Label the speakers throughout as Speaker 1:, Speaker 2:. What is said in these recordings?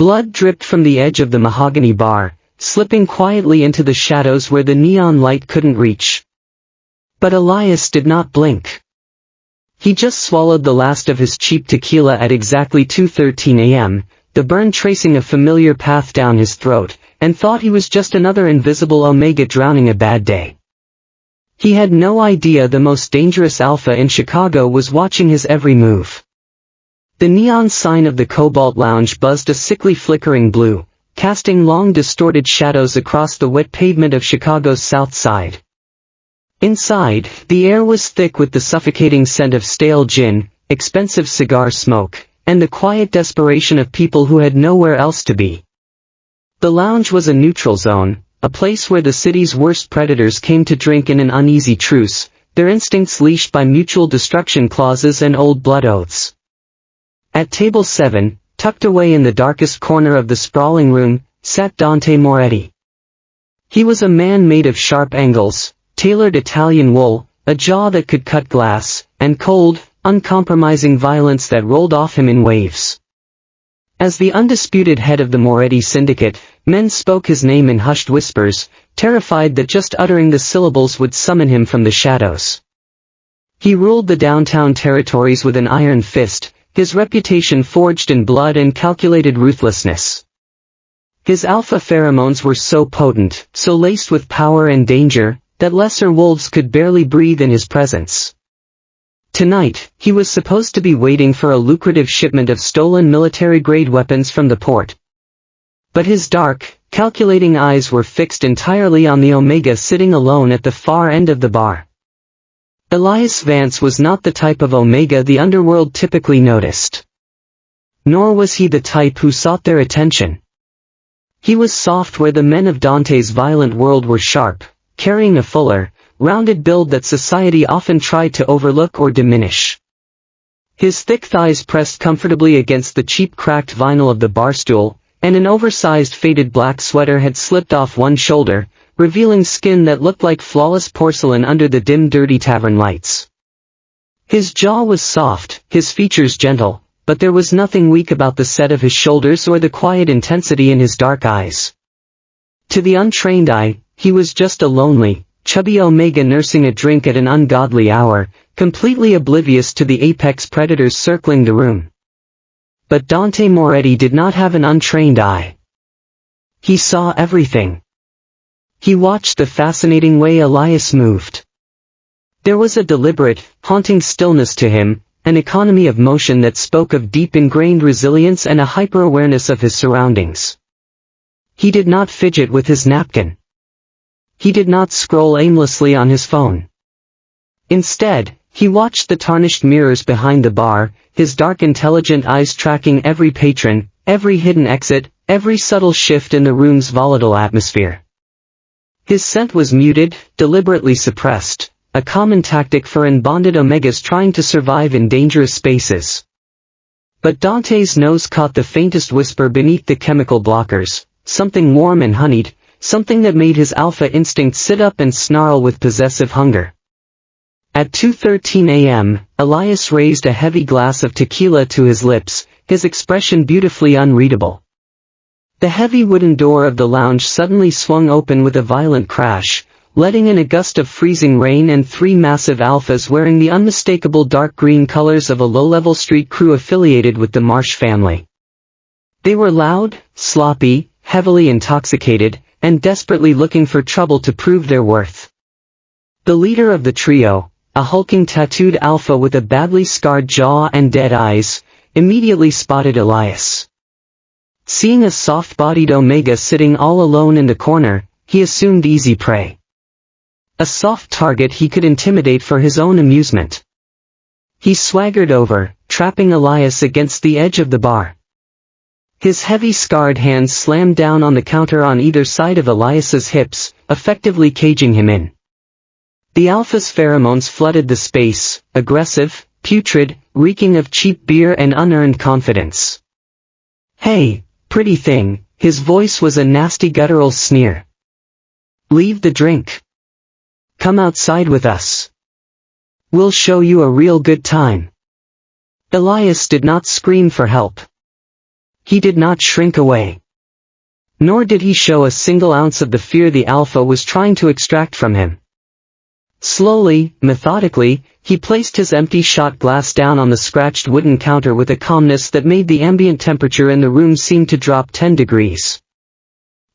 Speaker 1: Blood dripped from the edge of the mahogany bar, slipping quietly into the shadows where the neon light couldn't reach. But Elias did not blink. He just swallowed the last of his cheap tequila at exactly 2:13 a.m., the burn tracing a familiar path down his throat, and thought he was just another invisible Omega drowning a bad day. He had no idea the most dangerous alpha in Chicago was watching his every move. The neon sign of the Cobalt Lounge buzzed a sickly flickering blue, casting long distorted shadows across the wet pavement of Chicago's south side. Inside, the air was thick with the suffocating scent of stale gin, expensive cigar smoke, and the quiet desperation of people who had nowhere else to be. The lounge was a neutral zone, a place where the city's worst predators came to drink in an uneasy truce, their instincts leashed by mutual destruction clauses and old blood oaths. At table 7, tucked away in the darkest corner of the sprawling room, sat Dante Moretti. He was a man made of sharp angles, tailored Italian wool, a jaw that could cut glass, and cold, uncompromising violence that rolled off him in waves. As the undisputed head of the Moretti syndicate, men spoke his name in hushed whispers, terrified that just uttering the syllables would summon him from the shadows. He ruled the downtown territories with an iron fist, his reputation forged in blood and calculated ruthlessness. His alpha pheromones were so potent, so laced with power and danger, that lesser wolves could barely breathe in his presence. Tonight, he was supposed to be waiting for a lucrative shipment of stolen military-grade weapons from the port. But his dark, calculating eyes were fixed entirely on the Omega sitting alone at the far end of the bar. Elias Vance was not the type of Omega the underworld typically noticed. Nor was he the type who sought their attention. He was soft where the men of Dante's violent world were sharp, carrying a fuller, rounded build that society often tried to overlook or diminish. His thick thighs pressed comfortably against the cheap cracked vinyl of the barstool, and an oversized faded black sweater had slipped off one shoulder, revealing skin that looked like flawless porcelain under the dim dirty tavern lights. His jaw was soft, his features gentle, but there was nothing weak about the set of his shoulders or the quiet intensity in his dark eyes. To the untrained eye, he was just a lonely, chubby Omega nursing a drink at an ungodly hour, completely oblivious to the apex predators circling the room. But Dante Moretti did not have an untrained eye. He saw everything. He watched the fascinating way Elias moved. There was a deliberate, haunting stillness to him, an economy of motion that spoke of deep ingrained resilience and a hyper-awareness of his surroundings. He did not fidget with his napkin. He did not scroll aimlessly on his phone. Instead, he watched the tarnished mirrors behind the bar, his dark intelligent eyes tracking every patron, every hidden exit, every subtle shift in the room's volatile atmosphere. His scent was muted, deliberately suppressed, a common tactic for unbonded Omegas trying to survive in dangerous spaces. But Dante's nose caught the faintest whisper beneath the chemical blockers, something warm and honeyed, something that made his alpha instinct sit up and snarl with possessive hunger. At 2:13 a.m., Elias raised a heavy glass of tequila to his lips, his expression beautifully unreadable. The heavy wooden door of the lounge suddenly swung open with a violent crash, letting in a gust of freezing rain and three massive alphas wearing the unmistakable dark green colors of a low-level street crew affiliated with the Marsh family. They were loud, sloppy, heavily intoxicated, and desperately looking for trouble to prove their worth. The leader of the trio, a hulking tattooed alpha with a badly scarred jaw and dead eyes, immediately spotted Elias. Seeing a soft-bodied Omega sitting all alone in the corner, he assumed easy prey. A soft target he could intimidate for his own amusement. He swaggered over, trapping Elias against the edge of the bar. His heavy scarred hands slammed down on the counter on either side of Elias's hips, effectively caging him in. The alpha's pheromones flooded the space, aggressive, putrid, reeking of cheap beer and unearned confidence. "Hey, pretty thing," his voice was a nasty guttural sneer. "Leave the drink. Come outside with us. We'll show you a real good time." Elias did not scream for help. He did not shrink away. Nor did he show a single ounce of the fear the Alpha was trying to extract from him. Slowly, methodically, he placed his empty shot glass down on the scratched wooden counter with a calmness that made the ambient temperature in the room seem to drop 10 degrees.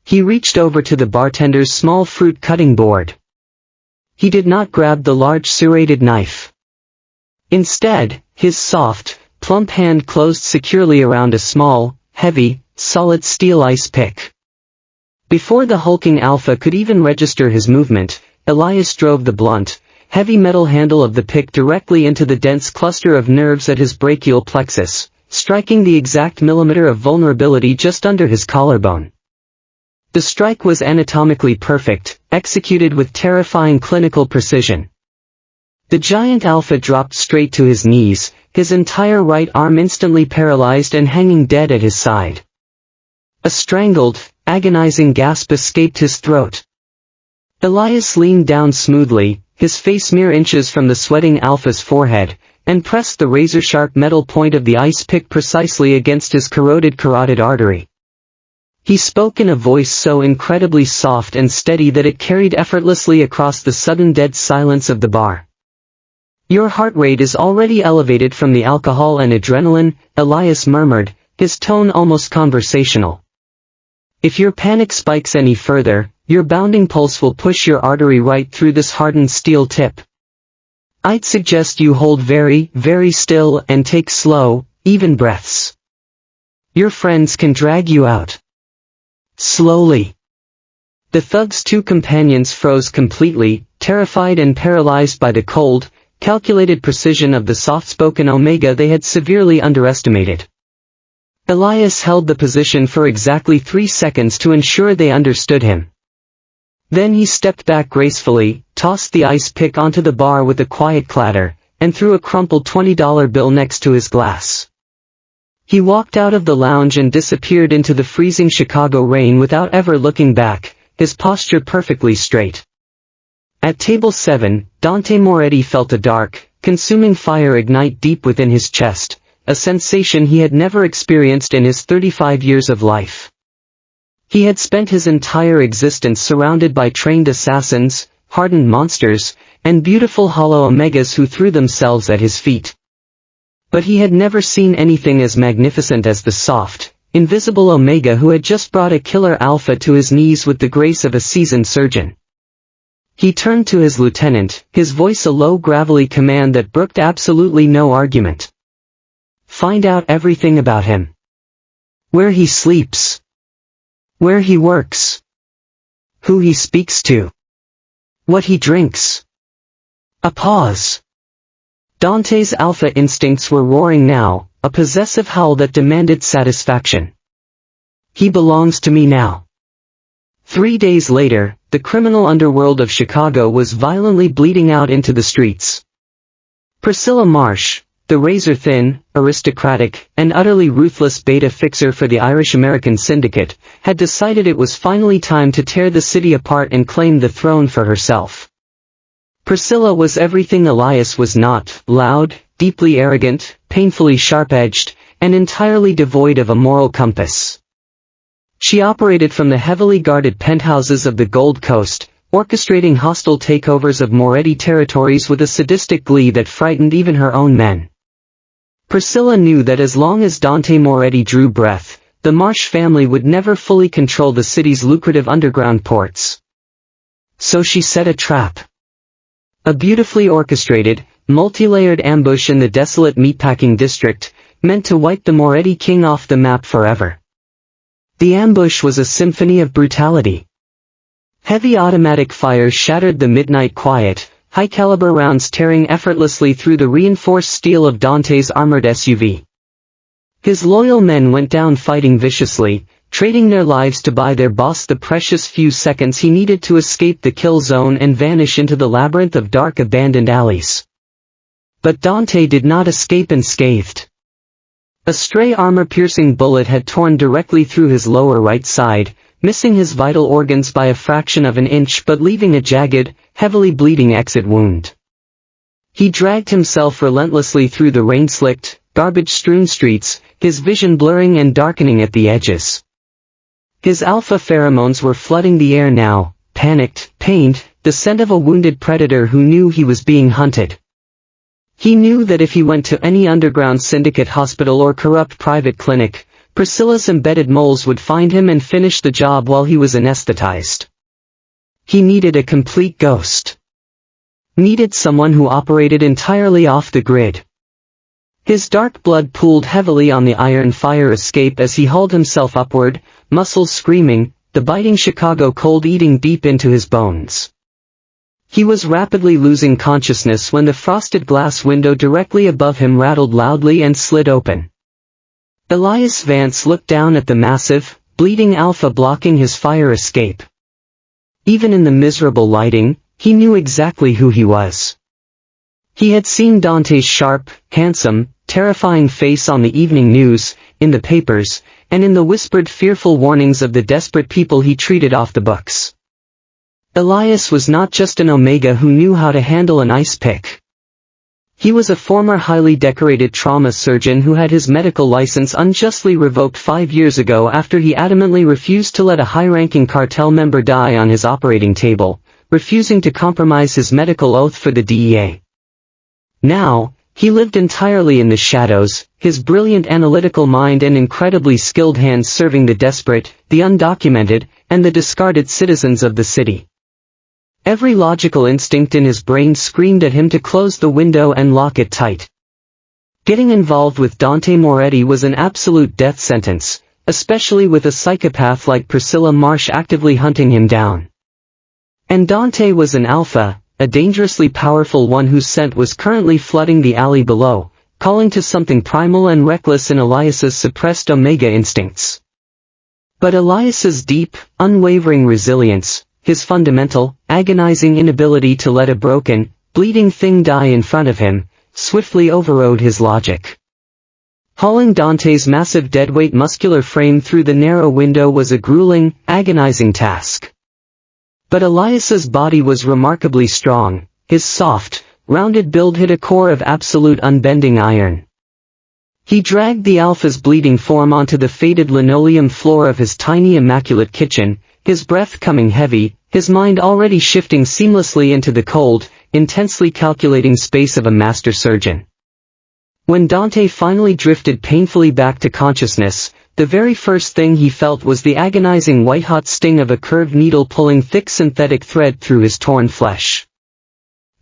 Speaker 1: He reached over to the bartender's small fruit cutting board. He did not grab the large serrated knife. Instead, his soft, plump hand closed securely around a small, heavy, solid steel ice pick. Before the hulking Alpha could even register his movement, Elias drove the blunt, heavy metal handle of the pick directly into the dense cluster of nerves at his brachial plexus, striking the exact millimeter of vulnerability just under his collarbone. The strike was anatomically perfect, executed with terrifying clinical precision. The giant Alpha dropped straight to his knees, his entire right arm instantly paralyzed and hanging dead at his side. A strangled, agonizing gasp escaped his throat. Elias leaned down smoothly, his face mere inches from the sweating Alpha's forehead, and pressed the razor-sharp metal point of the ice pick precisely against his corroded carotid artery. He spoke in a voice so incredibly soft and steady that it carried effortlessly across the sudden dead silence of the bar. "Your heart rate is already elevated from the alcohol and adrenaline," Elias murmured, his tone almost conversational. "If your panic spikes any further, your bounding pulse will push your artery right through this hardened steel tip. I'd suggest you hold very, very still and take slow, even breaths. Your friends can drag you out." Slowly. The thug's two companions froze completely, terrified and paralyzed by the cold, calculated precision of the soft-spoken Omega they had severely underestimated. Elias held the position for exactly 3 seconds to ensure they understood him. Then he stepped back gracefully, tossed the ice pick onto the bar with a quiet clatter, and threw a crumpled $20 bill next to his glass. He walked out of the lounge and disappeared into the freezing Chicago rain without ever looking back, his posture perfectly straight. At table 7, Dante Moretti felt a dark, consuming fire ignite deep within his chest, a sensation he had never experienced in his 35 years of life. He had spent his entire existence surrounded by trained assassins, hardened monsters, and beautiful hollow Omegas who threw themselves at his feet. But he had never seen anything as magnificent as the soft, invisible Omega who had just brought a killer Alpha to his knees with the grace of a seasoned surgeon. He turned to his lieutenant, his voice a low gravelly command that brooked absolutely no argument. "Find out everything about him. Where he sleeps. Where he works. Who he speaks to. What he drinks." A pause. Dante's Alpha instincts were roaring now, a possessive howl that demanded satisfaction. "He belongs to me now." 3 days later, the criminal underworld of Chicago was violently bleeding out into the streets. Priscilla Marsh, the razor-thin, aristocratic, and utterly ruthless beta fixer for the Irish-American syndicate, had decided it was finally time to tear the city apart and claim the throne for herself. Priscilla was everything Elias was not: loud, deeply arrogant, painfully sharp-edged, and entirely devoid of a moral compass. She operated from the heavily guarded penthouses of the Gold Coast, orchestrating hostile takeovers of Moretti territories with a sadistic glee that frightened even her own men. Priscilla knew that as long as Dante Moretti drew breath, the Marsh family would never fully control the city's lucrative underground ports. So she set a trap. A beautifully orchestrated, multi-layered ambush in the desolate meatpacking district, meant to wipe the Moretti king off the map forever. The ambush was a symphony of brutality. Heavy automatic fire shattered the midnight quiet, high-caliber rounds tearing effortlessly through the reinforced steel of Dante's armored SUV. His loyal men went down fighting viciously, trading their lives to buy their boss the precious few seconds he needed to escape the kill zone and vanish into the labyrinth of dark abandoned alleys. But Dante did not escape unscathed. A stray armor-piercing bullet had torn directly through his lower right side, missing his vital organs by a fraction of an inch but leaving a jagged, heavily bleeding exit wound. He dragged himself relentlessly through the rain-slicked, garbage-strewn streets, his vision blurring and darkening at the edges. His alpha pheromones were flooding the air now, panicked, pained, the scent of a wounded predator who knew he was being hunted. He knew that if he went to any underground syndicate hospital or corrupt private clinic, Priscilla's embedded moles would find him and finish the job while he was anesthetized. He needed a complete ghost. Needed someone who operated entirely off the grid. His dark blood pooled heavily on the iron fire escape as he hauled himself upward, muscles screaming, the biting Chicago cold eating deep into his bones. He was rapidly losing consciousness when the frosted glass window directly above him rattled loudly and slid open. Elias Vance looked down at the massive, bleeding alpha blocking his fire escape. Even in the miserable lighting, he knew exactly who he was. He had seen Dante's sharp, handsome, terrifying face on the evening news, in the papers, and in the whispered fearful warnings of the desperate people he treated off the books. Elias was not just an Omega who knew how to handle an ice pick. He was a former highly decorated trauma surgeon who had his medical license unjustly revoked 5 years ago after he adamantly refused to let a high-ranking cartel member die on his operating table, refusing to compromise his medical oath for the DEA. Now, he lived entirely in the shadows, his brilliant analytical mind and incredibly skilled hands serving the desperate, the undocumented, and the discarded citizens of the city. Every logical instinct in his brain screamed at him to close the window and lock it tight. Getting involved with Dante Moretti was an absolute death sentence, especially with a psychopath like Priscilla Marsh actively hunting him down. And Dante was an alpha, a dangerously powerful one whose scent was currently flooding the alley below, calling to something primal and reckless in Elias's suppressed Omega instincts. But Elias's deep, unwavering resilience, his fundamental, agonizing inability to let a broken, bleeding thing die in front of him, swiftly overrode his logic. Hauling Dante's massive deadweight muscular frame through the narrow window was a grueling, agonizing task. But Elias's body was remarkably strong, his soft, rounded build hid a core of absolute unbending iron. He dragged the alpha's bleeding form onto the faded linoleum floor of his tiny immaculate kitchen, his breath coming heavy, his mind already shifting seamlessly into the cold, intensely calculating space of a master surgeon. When Dante finally drifted painfully back to consciousness, the very first thing he felt was the agonizing white-hot sting of a curved needle pulling thick synthetic thread through his torn flesh.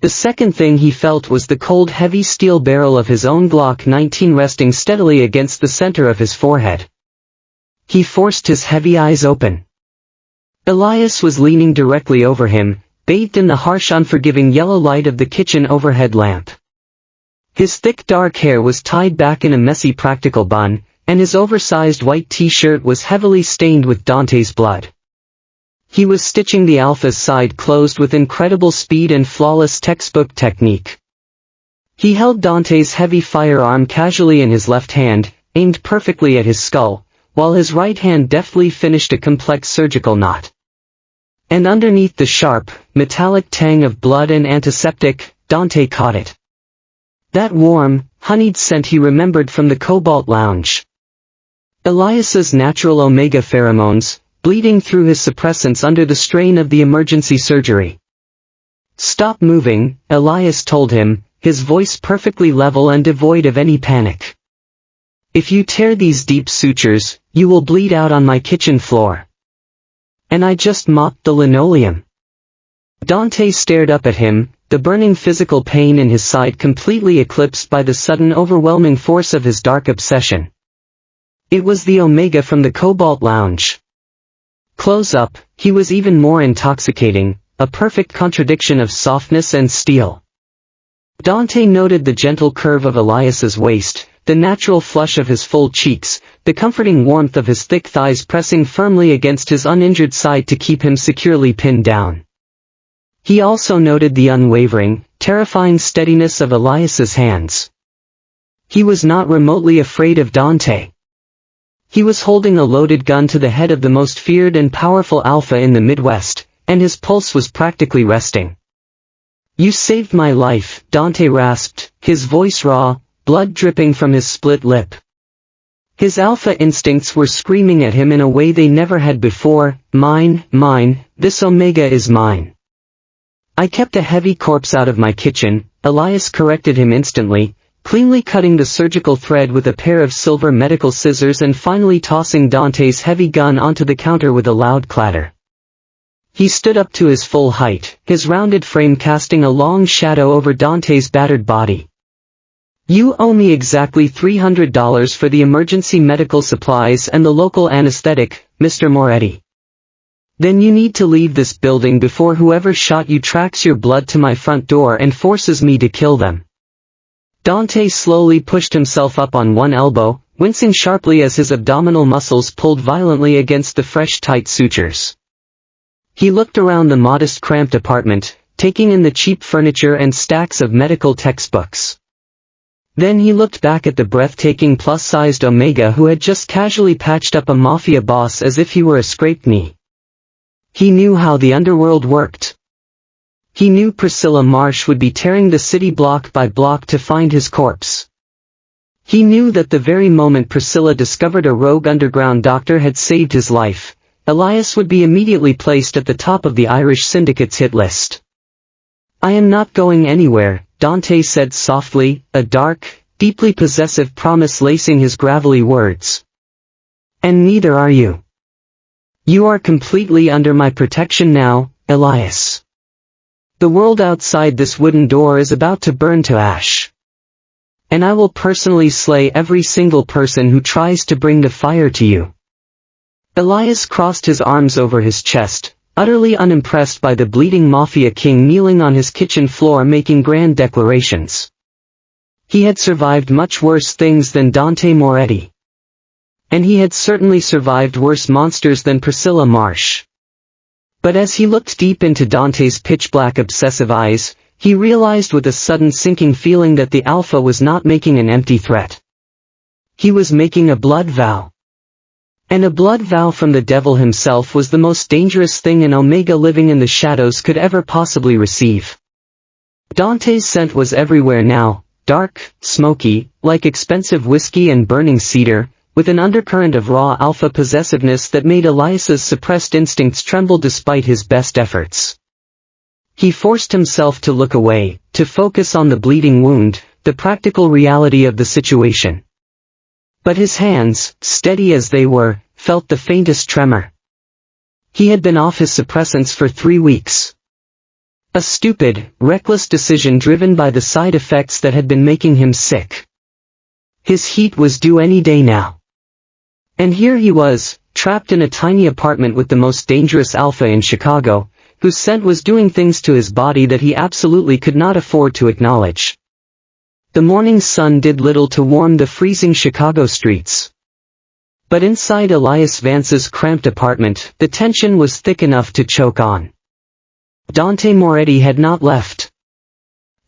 Speaker 1: The second thing he felt was the cold heavy steel barrel of his own Glock 19 resting steadily against the center of his forehead. He forced his heavy eyes open. Elias was leaning directly over him, bathed in the harsh unforgiving yellow light of the kitchen overhead lamp. His thick dark hair was tied back in a messy practical bun, and his oversized white t-shirt was heavily stained with Dante's blood. He was stitching the alpha's side closed with incredible speed and flawless textbook technique. He held Dante's heavy firearm casually in his left hand, aimed perfectly at his skull, while his right hand deftly finished a complex surgical knot. And underneath the sharp, metallic tang of blood and antiseptic, Dante caught it. That warm, honeyed scent he remembered from the Cobalt Lounge. Elias's natural Omega pheromones, bleeding through his suppressants under the strain of the emergency surgery. "Stop moving," Elias told him, his voice perfectly level and devoid of any panic. "If you tear these deep sutures, you will bleed out on my kitchen floor. And I just mopped the linoleum." Dante stared up at him, the burning physical pain in his side completely eclipsed by the sudden overwhelming force of his dark obsession. It was the Omega from the Cobalt Lounge. Close up, he was even more intoxicating, a perfect contradiction of softness and steel. Dante noted the gentle curve of Elias's waist, the natural flush of his full cheeks, the comforting warmth of his thick thighs pressing firmly against his uninjured side to keep him securely pinned down. He also noted the unwavering, terrifying steadiness of Elias's hands. He was not remotely afraid of Dante. He was holding a loaded gun to the head of the most feared and powerful alpha in the Midwest, and his pulse was practically resting. "You saved my life," Dante rasped, his voice raw, blood dripping from his split lip. His alpha instincts were screaming at him in a way they never had before, mine, this Omega is mine. I kept a heavy corpse out of my kitchen, Elias corrected him instantly, cleanly cutting the surgical thread with a pair of silver medical scissors and finally tossing Dante's heavy gun onto the counter with a loud clatter. He stood up to his full height, his rounded frame casting a long shadow over Dante's battered body. You owe me exactly $300 for the emergency medical supplies and the local anesthetic, Mr. Moretti. Then you need to leave this building before whoever shot you tracks your blood to my front door and forces me to kill them. Dante slowly pushed himself up on one elbow, wincing sharply as his abdominal muscles pulled violently against the fresh tight sutures. He looked around the modest cramped apartment, taking in the cheap furniture and stacks of medical textbooks. Then he looked back at the breathtaking plus-sized Omega who had just casually patched up a Mafia boss as if he were a scraped knee. He knew how the underworld worked. He knew Priscilla Marsh would be tearing the city block by block to find his corpse. He knew that the very moment Priscilla discovered a rogue underground doctor had saved his life, Elias would be immediately placed at the top of the Irish syndicate's hit list. I am not going anywhere, Dante said softly, a dark, deeply possessive promise lacing his gravelly words. And neither are you. You are completely under my protection now, Elias. The world outside this wooden door is about to burn to ash. And I will personally slay every single person who tries to bring the fire to you. Elias crossed his arms over his chest, utterly unimpressed by the bleeding Mafia king kneeling on his kitchen floor making grand declarations. He had survived much worse things than Dante Moretti. And he had certainly survived worse monsters than Priscilla Marsh. But as he looked deep into Dante's pitch-black obsessive eyes, he realized with a sudden sinking feeling that the Alpha was not making an empty threat. He was making a blood vow. And a blood vow from the devil himself was the most dangerous thing an Omega living in the shadows could ever possibly receive. Dante's scent was everywhere now, dark, smoky, like expensive whiskey and burning cedar, with an undercurrent of raw alpha possessiveness that made Elias's suppressed instincts tremble despite his best efforts. He forced himself to look away, to focus on the bleeding wound, the practical reality of the situation. But his hands, steady as they were, felt the faintest tremor. He had been off his suppressants for 3 weeks. A stupid, reckless decision driven by the side effects that had been making him sick. His heat was due any day now. And here he was, trapped in a tiny apartment with the most dangerous alpha in Chicago, whose scent was doing things to his body that he absolutely could not afford to acknowledge. The morning sun did little to warm the freezing Chicago streets. But inside Elias Vance's cramped apartment, the tension was thick enough to choke on. Dante Moretti had not left.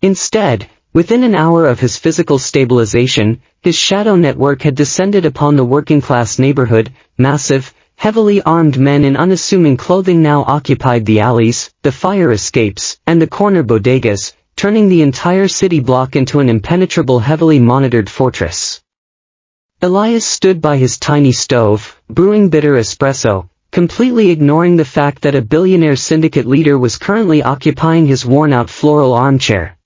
Speaker 1: Instead, within an hour of his physical stabilization, his shadow network had descended upon the working-class neighborhood. Massive, heavily armed men in unassuming clothing now occupied the alleys, the fire escapes, and the corner bodegas, turning the entire city block into an impenetrable heavily monitored fortress. Elias stood by his tiny stove, brewing bitter espresso, completely ignoring the fact that a billionaire syndicate leader was currently occupying his worn-out floral armchair.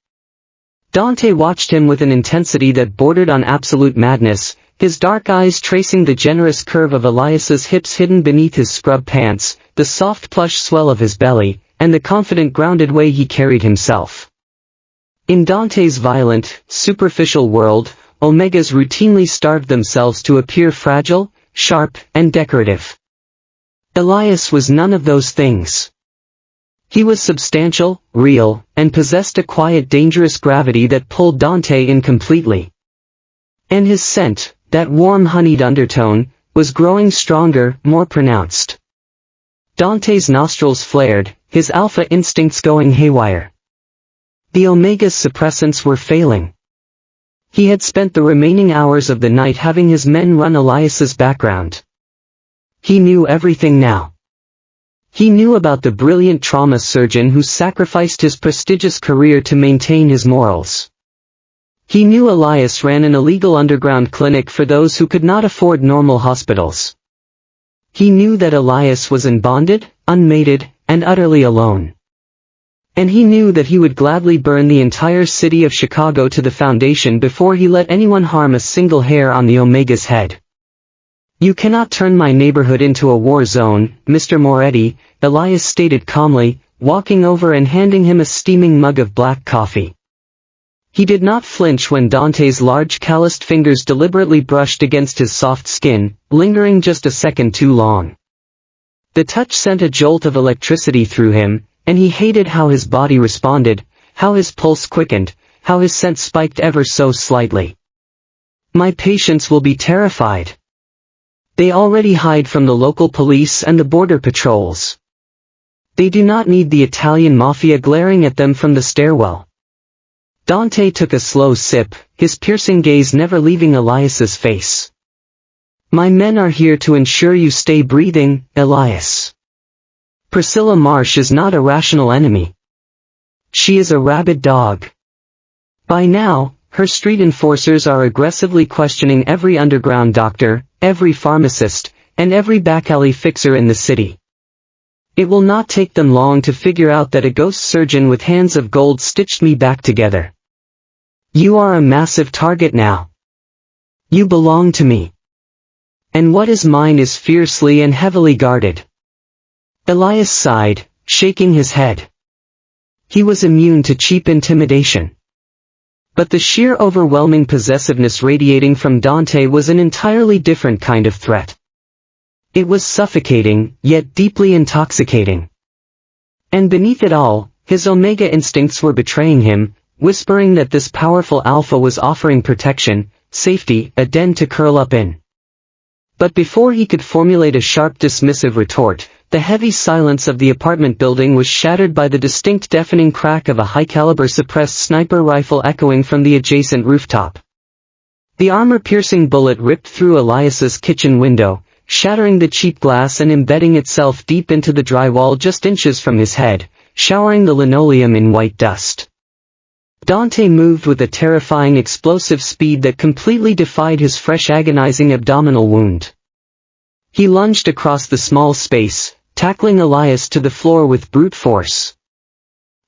Speaker 1: Dante watched him with an intensity that bordered on absolute madness, his dark eyes tracing the generous curve of Elias's hips hidden beneath his scrub pants, the soft plush swell of his belly, and the confident grounded way he carried himself. In Dante's violent, superficial world, Omegas routinely starved themselves to appear fragile, sharp, and decorative. Elias was none of those things. He was substantial, real, and possessed a quiet dangerous gravity that pulled Dante in completely. And his scent, that warm honeyed undertone, was growing stronger, more pronounced. Dante's nostrils flared, his alpha instincts going haywire. The Omega's suppressants were failing. He had spent the remaining hours of the night having his men run Elias's background. He knew everything now. He knew about the brilliant trauma surgeon who sacrificed his prestigious career to maintain his morals. He knew Elias ran an illegal underground clinic for those who could not afford normal hospitals. He knew that Elias was unbonded, unmated, and utterly alone. And he knew that he would gladly burn the entire city of Chicago to the foundation before he let anyone harm a single hair on the Omega's head. "You cannot turn my neighborhood into a war zone, Mr. Moretti," Elias stated calmly, walking over and handing him a steaming mug of black coffee. He did not flinch when Dante's large calloused fingers deliberately brushed against his soft skin, lingering just a second too long. The touch sent a jolt of electricity through him, and he hated how his body responded, how his pulse quickened, how his scent spiked ever so slightly. "My patients will be terrified. They already hide from the local police and the border patrols. They do not need the Italian Mafia glaring at them from the stairwell." Dante took a slow sip, his piercing gaze never leaving Elias's face. "My men are here to ensure you stay breathing, Elias. Priscilla Marsh is not a rational enemy. She is a rabid dog. By now, her street enforcers are aggressively questioning every underground doctor, every pharmacist, and every back-alley fixer in the city. It will not take them long to figure out that a ghost surgeon with hands of gold stitched me back together. You are a massive target now. You belong to me. And what is mine is fiercely and heavily guarded." Elias sighed, shaking his head. He was immune to cheap intimidation. But the sheer overwhelming possessiveness radiating from Dante was an entirely different kind of threat. It was suffocating, yet deeply intoxicating. And beneath it all, his Omega instincts were betraying him, whispering that this powerful alpha was offering protection, safety, a den to curl up in. But before he could formulate a sharp dismissive retort, the heavy silence of the apartment building was shattered by the distinct deafening crack of a high-caliber suppressed sniper rifle echoing from the adjacent rooftop. The armor-piercing bullet ripped through Elias's kitchen window, shattering the cheap glass and embedding itself deep into the drywall just inches from his head, showering the linoleum in white dust. Dante moved with a terrifying explosive speed that completely defied his fresh agonizing abdominal wound. He lunged across the small space, tackling Elias to the floor with brute force.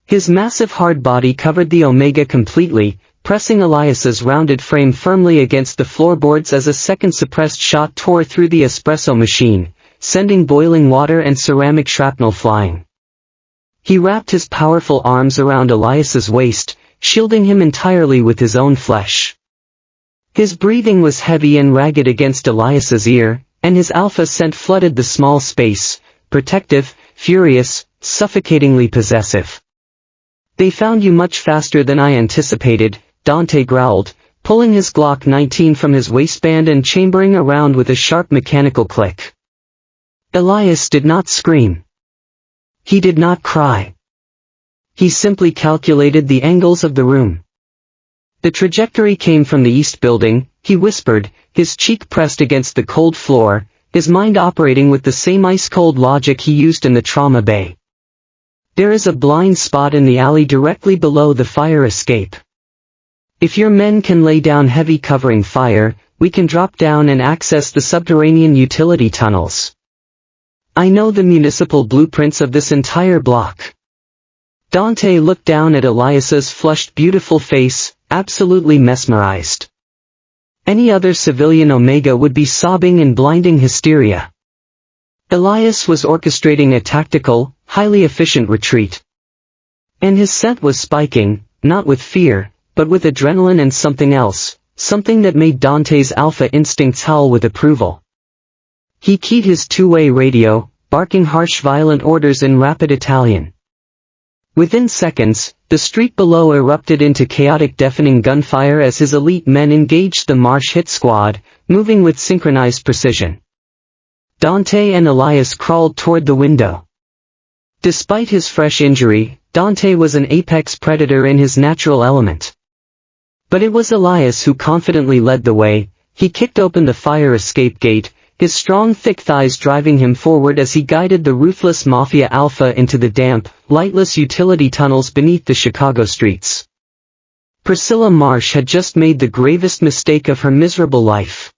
Speaker 1: His massive hard body covered the Omega completely, pressing Elias's rounded frame firmly against the floorboards as a second suppressed shot tore through the espresso machine, sending boiling water and ceramic shrapnel flying. He wrapped his powerful arms around Elias's waist, shielding him entirely with his own flesh. His breathing was heavy and ragged against Elias's ear, and his alpha scent flooded the small space, protective, furious, suffocatingly possessive. "They found you much faster than I anticipated," Dante growled, pulling his Glock 19 from his waistband and chambering around with a sharp mechanical click. Elias did not scream. He did not cry. He simply calculated the angles of the room. "The trajectory came from the east building," he whispered, his cheek pressed against the cold floor, his mind operating with the same ice-cold logic he used in the trauma bay. "There is a blind spot in the alley directly below the fire escape. If your men can lay down heavy covering fire, we can drop down and access the subterranean utility tunnels. I know the municipal blueprints of this entire block." Dante looked down at Elias's flushed beautiful face, absolutely mesmerized. Any other civilian Omega would be sobbing in blinding hysteria. Elias was orchestrating a tactical, highly efficient retreat. And his scent was spiking, not with fear, but with adrenaline and something else, something that made Dante's alpha instincts howl with approval. He keyed his two-way radio, barking harsh violent orders in rapid Italian. Within seconds, the street below erupted into chaotic deafening gunfire as his elite men engaged the Marsh hit squad, moving with synchronized precision. Dante and Elias crawled toward the window. Despite his fresh injury, Dante was an apex predator in his natural element. But it was Elias who confidently led the way. He kicked open the fire escape gate, his strong thick thighs driving him forward as he guided the ruthless Mafia Alpha into the damp, lightless utility tunnels beneath the Chicago streets. Priscilla Marsh had just made the gravest mistake of her miserable life.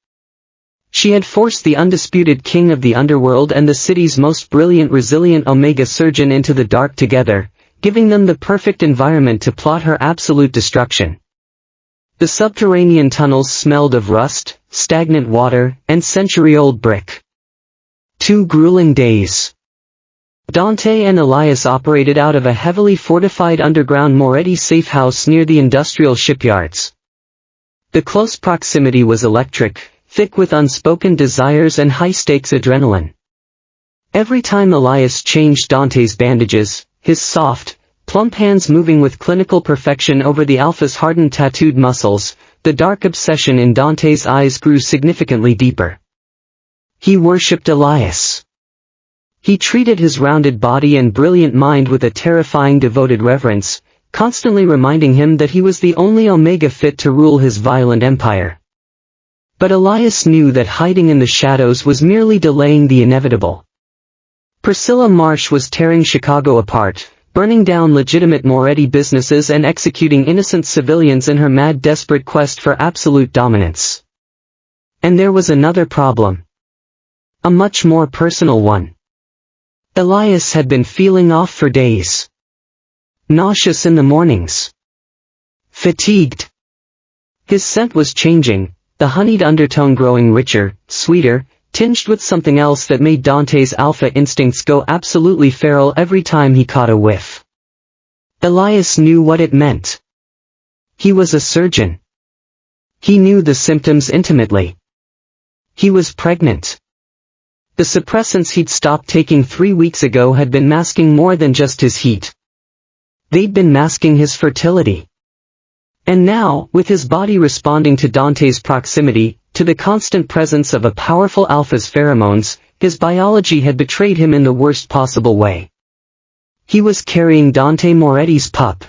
Speaker 1: She had forced the undisputed king of the underworld and the city's most brilliant resilient Omega surgeon into the dark together, giving them the perfect environment to plot her absolute destruction. The subterranean tunnels smelled of rust, stagnant water, and century-old brick. 2 grueling days. Dante and Elias operated out of a heavily fortified underground Moretti safe house near the industrial shipyards. The close proximity was electric, thick with unspoken desires and high-stakes adrenaline. Every time Elias changed Dante's bandages, his soft, plump hands moving with clinical perfection over the Alpha's hardened tattooed muscles, the dark obsession in Dante's eyes grew significantly deeper. He worshipped Elias. He treated his rounded body and brilliant mind with a terrifying devoted reverence, constantly reminding him that he was the only Omega fit to rule his violent empire. But Elias knew that hiding in the shadows was merely delaying the inevitable. Priscilla Marsh was tearing Chicago apart, burning down legitimate Moretti businesses and executing innocent civilians in her mad desperate quest for absolute dominance. And there was another problem. A much more personal one. Elias had been feeling off for days. Nauseous in the mornings. Fatigued. His scent was changing, the honeyed undertone growing richer, sweeter, tinged with something else that made Dante's alpha instincts go absolutely feral every time he caught a whiff. Elias knew what it meant. He was a surgeon. He knew the symptoms intimately. He was pregnant. The suppressants he'd stopped taking 3 weeks ago had been masking more than just his heat. They'd been masking his fertility. And now, with his body responding to Dante's proximity, to the constant presence of a powerful alpha's pheromones, his biology had betrayed him in the worst possible way. He was carrying Dante Moretti's pup.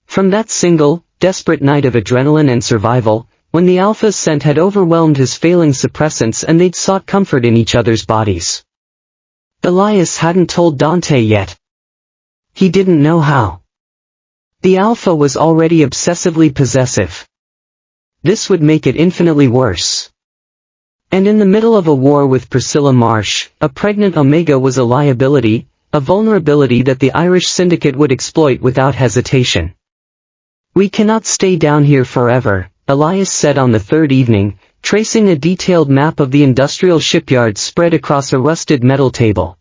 Speaker 1: From that single, desperate night of adrenaline and survival, when the alpha's scent had overwhelmed his failing suppressants and they'd sought comfort in each other's bodies. Elias hadn't told Dante yet. He didn't know how. The alpha was already obsessively possessive. This would make it infinitely worse. And in the middle of a war with Priscilla Marsh, a pregnant Omega was a liability, a vulnerability that the Irish syndicate would exploit without hesitation. "We cannot stay down here forever," Elias said on the third evening, tracing a detailed map of the industrial shipyard spread across a rusted metal table.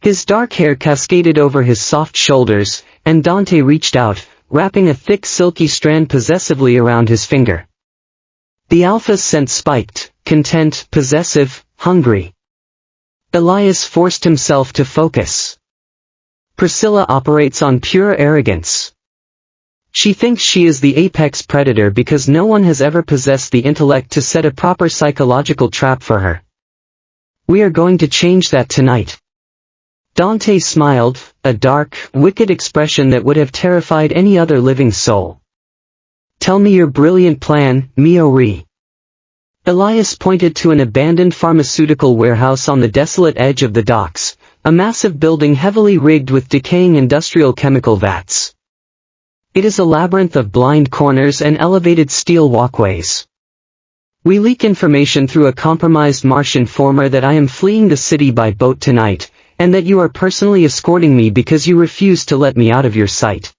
Speaker 1: His dark hair cascaded over his soft shoulders, and Dante reached out, wrapping a thick silky strand possessively around his finger. The alpha's scent spiked, content, possessive, hungry. Elias forced himself to focus. Priscilla operates on pure arrogance. She thinks she is the apex predator because no one has ever possessed the intellect to set a proper psychological trap for her. We are going to change that tonight. Dante smiled, a dark, wicked expression that would have terrified any other living soul. "Tell me your brilliant plan, mio re." Elias pointed to an abandoned pharmaceutical warehouse on the desolate edge of the docks, a massive building heavily rigged with decaying industrial chemical vats. It is a labyrinth of blind corners and elevated steel walkways. We leak information through a compromised Marsh informer that I am fleeing the city by boat tonight, and that you are personally escorting me because you refuse to let me out of your sight.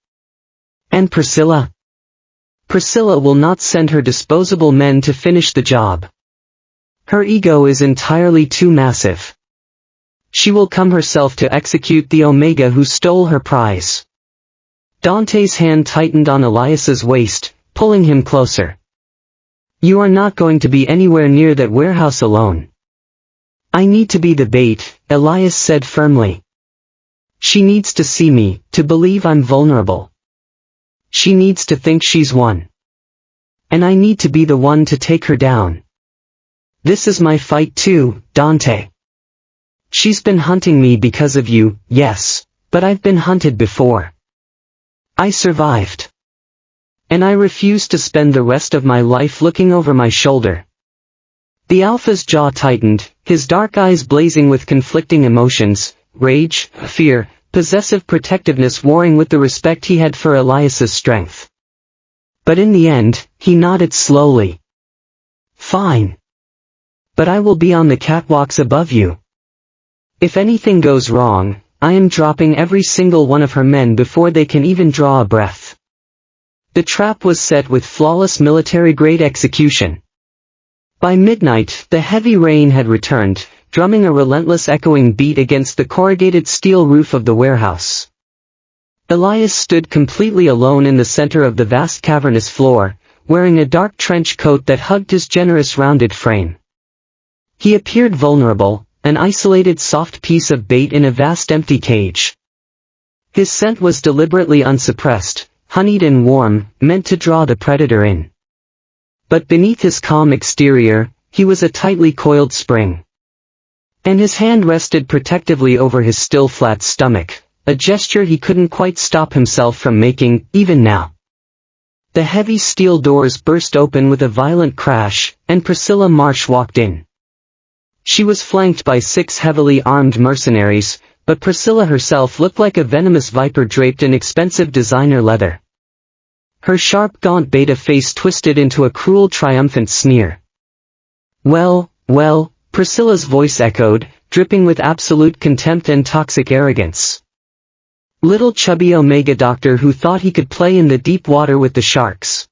Speaker 1: And Priscilla? Priscilla will not send her disposable men to finish the job. Her ego is entirely too massive. She will come herself to execute the Omega who stole her prize. Dante's hand tightened on Elias's waist, pulling him closer. You are not going to be anywhere near that warehouse alone. I need to be the bait, Elias said firmly. She needs to see me, to believe I'm vulnerable. She needs to think she's won. And I need to be the one to take her down. This is my fight too, Dante. She's been hunting me because of you, yes, but I've been hunted before. I survived. And I refuse to spend the rest of my life looking over my shoulder. The alpha's jaw tightened, his dark eyes blazing with conflicting emotions, rage, fear, possessive protectiveness warring with the respect he had for Elias's strength. But in the end, he nodded slowly. Fine. But I will be on the catwalks above you. If anything goes wrong, I am dropping every single one of her men before they can even draw a breath. The trap was set with flawless military-grade execution. By midnight, the heavy rain had returned, drumming a relentless echoing beat against the corrugated steel roof of the warehouse. Elias stood completely alone in the center of the vast cavernous floor, wearing a dark trench coat that hugged his generous rounded frame. He appeared vulnerable, an isolated soft piece of bait in a vast empty cage. His scent was deliberately unsuppressed, honeyed and warm, meant to draw the predator in. But beneath his calm exterior, he was a tightly coiled spring. And his hand rested protectively over his still flat stomach, a gesture he couldn't quite stop himself from making, even now. The heavy steel doors burst open with a violent crash, and Priscilla Marsh walked in. She was flanked by 6 heavily armed mercenaries, but Priscilla herself looked like a venomous viper draped in expensive designer leather. Her sharp gaunt beta face twisted into a cruel triumphant sneer. Well, Priscilla's voice echoed, dripping with absolute contempt and toxic arrogance. Little chubby Omega doctor who thought he could play in the deep water with the sharks.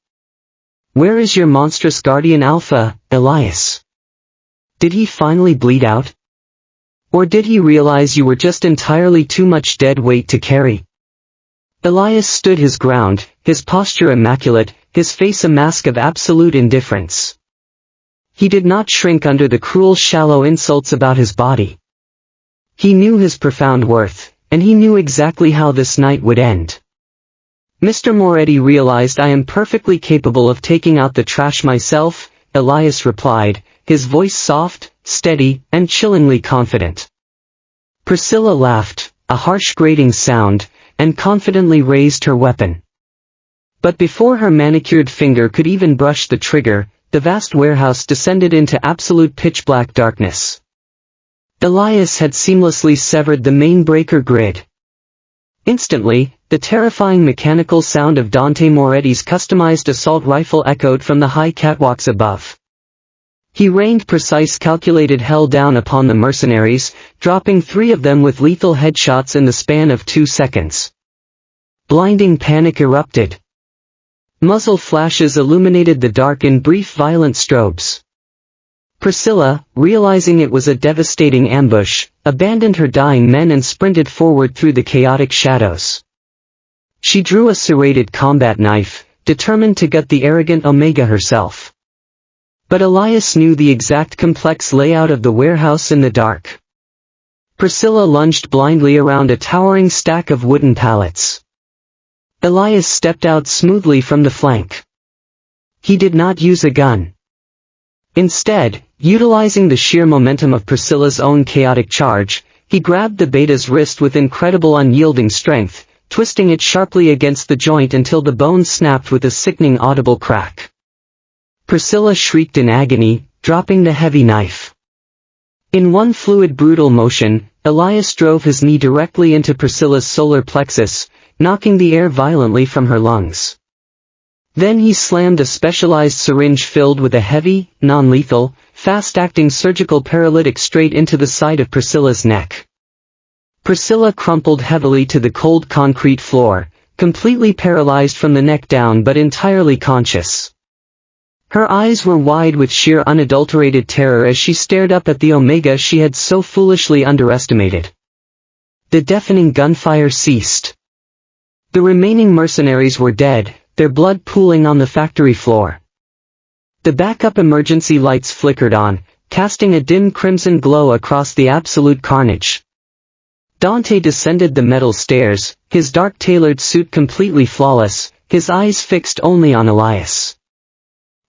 Speaker 1: Where is your monstrous guardian alpha, Elias? Did he finally bleed out? Or did he realize you were just entirely too much dead weight to carry? Elias stood his ground, his posture immaculate, his face a mask of absolute indifference. He did not shrink under the cruel shallow insults about his body. He knew his profound worth, and he knew exactly how this night would end. Mr. Moretti realized I am perfectly capable of taking out the trash myself, Elias replied, his voice soft, steady, and chillingly confident. Priscilla laughed, a harsh grating sound, and confidently raised her weapon. But before her manicured finger could even brush the trigger, the vast warehouse descended into absolute pitch-black darkness. Elias had seamlessly severed the main breaker grid. Instantly, the terrifying mechanical sound of Dante Moretti's customized assault rifle echoed from the high catwalks above. He rained precise calculated hell down upon the mercenaries, dropping 3 of them with lethal headshots in the span of 2 seconds. Blinding panic erupted. Muzzle flashes illuminated the dark in brief violent strobes. Priscilla, realizing it was a devastating ambush, abandoned her dying men and sprinted forward through the chaotic shadows. She drew a serrated combat knife, determined to gut the arrogant Omega herself. But Elias knew the exact complex layout of the warehouse in the dark. Priscilla lunged blindly around a towering stack of wooden pallets. Elias stepped out smoothly from the flank. He did not use a gun. Instead, utilizing the sheer momentum of Priscilla's own chaotic charge, he grabbed the beta's wrist with incredible unyielding strength, twisting it sharply against the joint until the bone snapped with a sickening audible crack. Priscilla shrieked in agony, dropping the heavy knife. In one fluid brutal motion, Elias drove his knee directly into Priscilla's solar plexus, knocking the air violently from her lungs. Then he slammed a specialized syringe filled with a heavy, non-lethal, fast-acting surgical paralytic straight into the side of Priscilla's neck. Priscilla crumpled heavily to the cold concrete floor, completely paralyzed from the neck down but entirely conscious. Her eyes were wide with sheer unadulterated terror as she stared up at the Omega she had so foolishly underestimated. The deafening gunfire ceased. The remaining mercenaries were dead, their blood pooling on the factory floor. The backup emergency lights flickered on, casting a dim crimson glow across the absolute carnage. Dante descended the metal stairs, his dark-tailored suit completely flawless, his eyes fixed only on Elias.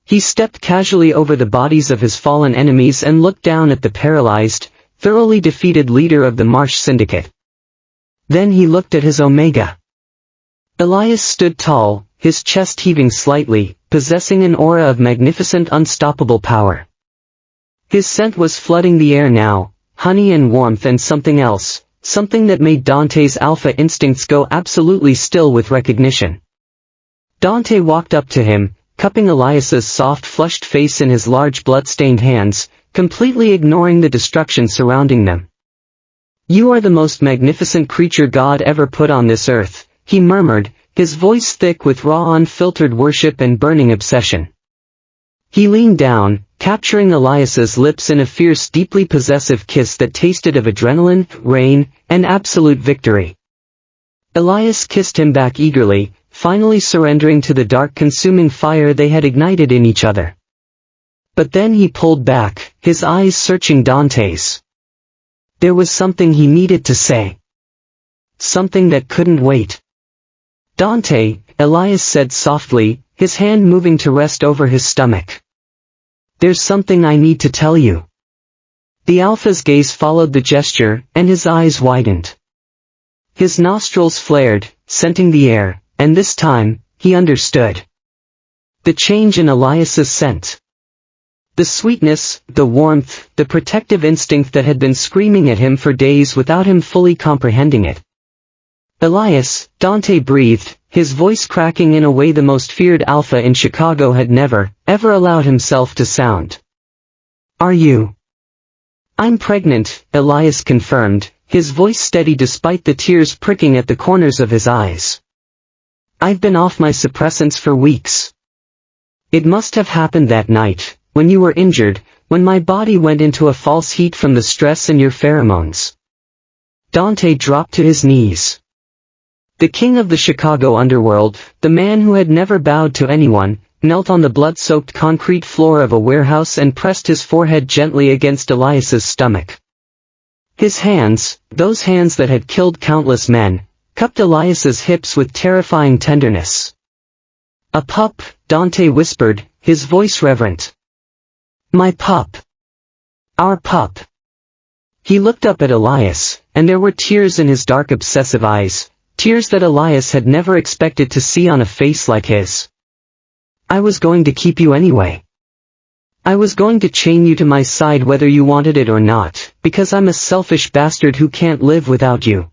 Speaker 1: He stepped casually over the bodies of his fallen enemies and looked down at the paralyzed, thoroughly defeated leader of the Marsh Syndicate. Then he looked at his Omega. Elias stood tall, his chest heaving slightly, possessing an aura of magnificent unstoppable power. His scent was flooding the air now, honey and warmth and something else, something that made Dante's alpha instincts go absolutely still with recognition. Dante walked up to him, cupping Elias's soft flushed face in his large blood-stained hands, completely ignoring the destruction surrounding them. "You are the most magnificent creature God ever put on this earth," he murmured, his voice thick with raw unfiltered worship and burning obsession. He leaned down, capturing Elias's lips in a fierce, deeply possessive kiss that tasted of adrenaline, rain, and absolute victory. Elias kissed him back eagerly, finally surrendering to the dark consuming fire they had ignited in each other. But then he pulled back, his eyes searching Dante's. There was something he needed to say. Something that couldn't wait. "Dante," Elias said softly, his hand moving to rest over his stomach. "There's something I need to tell you." The Alpha's gaze followed the gesture, and his eyes widened. His nostrils flared, scenting the air, and this time, he understood. The change in Elias's scent. The sweetness, the warmth, the protective instinct that had been screaming at him for days without him fully comprehending it. "Elias," Dante breathed, his voice cracking in a way the most feared Alpha in Chicago had never, ever allowed himself to sound. "Are you?" "I'm pregnant," Elias confirmed, his voice steady despite the tears pricking at the corners of his eyes. "I've been off my suppressants for weeks. It must have happened that night, when you were injured, when my body went into a false heat from the stress in your pheromones." Dante dropped to his knees. The king of the Chicago underworld, the man who had never bowed to anyone, knelt on the blood-soaked concrete floor of a warehouse and pressed his forehead gently against Elias's stomach. His hands, those hands that had killed countless men, cupped Elias's hips with terrifying tenderness. "A pup," Dante whispered, his voice reverent. "My pup. Our pup." He looked up at Elias, and there were tears in his dark obsessive eyes, tears that Elias had never expected to see on a face like his. "I was going to keep you anyway. I was going to chain you to my side whether you wanted it or not, because I'm a selfish bastard who can't live without you.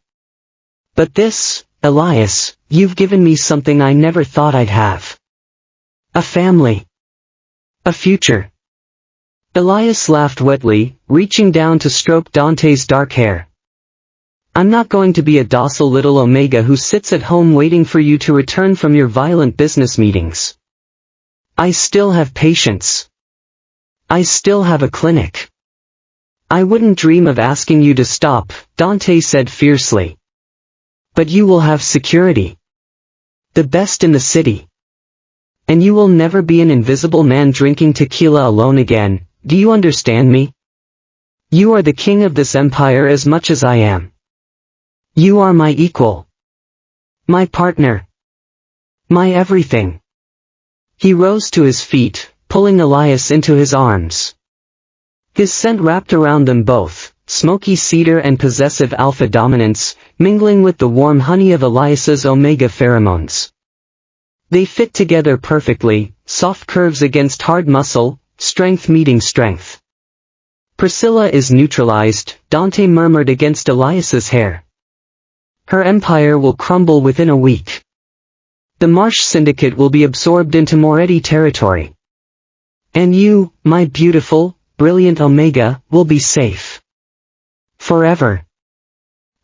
Speaker 1: But this, Elias, you've given me something I never thought I'd have. A family. A future." Elias laughed wetly, reaching down to stroke Dante's dark hair. "I'm not going to be a docile little Omega who sits at home waiting for you to return from your violent business meetings. I still have patience. I still have a clinic. I wouldn't dream of asking you to stop," Dante said fiercely. "But you will have security. The best in the city. And you will never be an invisible man drinking tequila alone again, do you understand me? You are the king of this empire as much as I am. You are my equal. My partner. My everything." He rose to his feet, pulling Elias into his arms. His scent wrapped around them both, smoky cedar and possessive alpha dominance, mingling with the warm honey of Elias's omega pheromones. They fit together perfectly, soft curves against hard muscle, strength meeting strength. "Priscilla is neutralized," Dante murmured against Elias's hair. "Her empire will crumble within a week. The Marsh Syndicate will be absorbed into Moretti territory. And you, my beautiful, brilliant Omega, will be safe. Forever."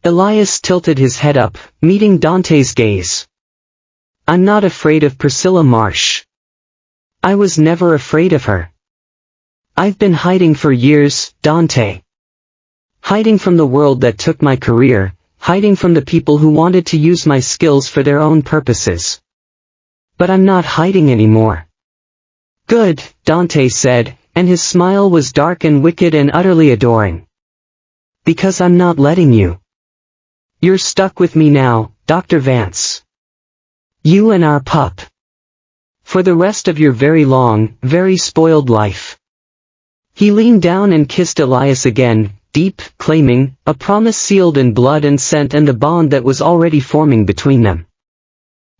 Speaker 1: Elias tilted his head up, meeting Dante's gaze. "I'm not afraid of Priscilla Marsh. I was never afraid of her. I've been hiding for years, Dante. Hiding from the world that took my career, hiding from the people who wanted to use my skills for their own purposes. But I'm not hiding anymore." "Good," Dante said, and his smile was dark and wicked and utterly adoring. "Because I'm not letting you. You're stuck with me now, Dr. Vance. You and our pup. For the rest of your very long, very spoiled life." He leaned down and kissed Elias again, deep, claiming, a promise sealed in blood and scent and the bond that was already forming between them.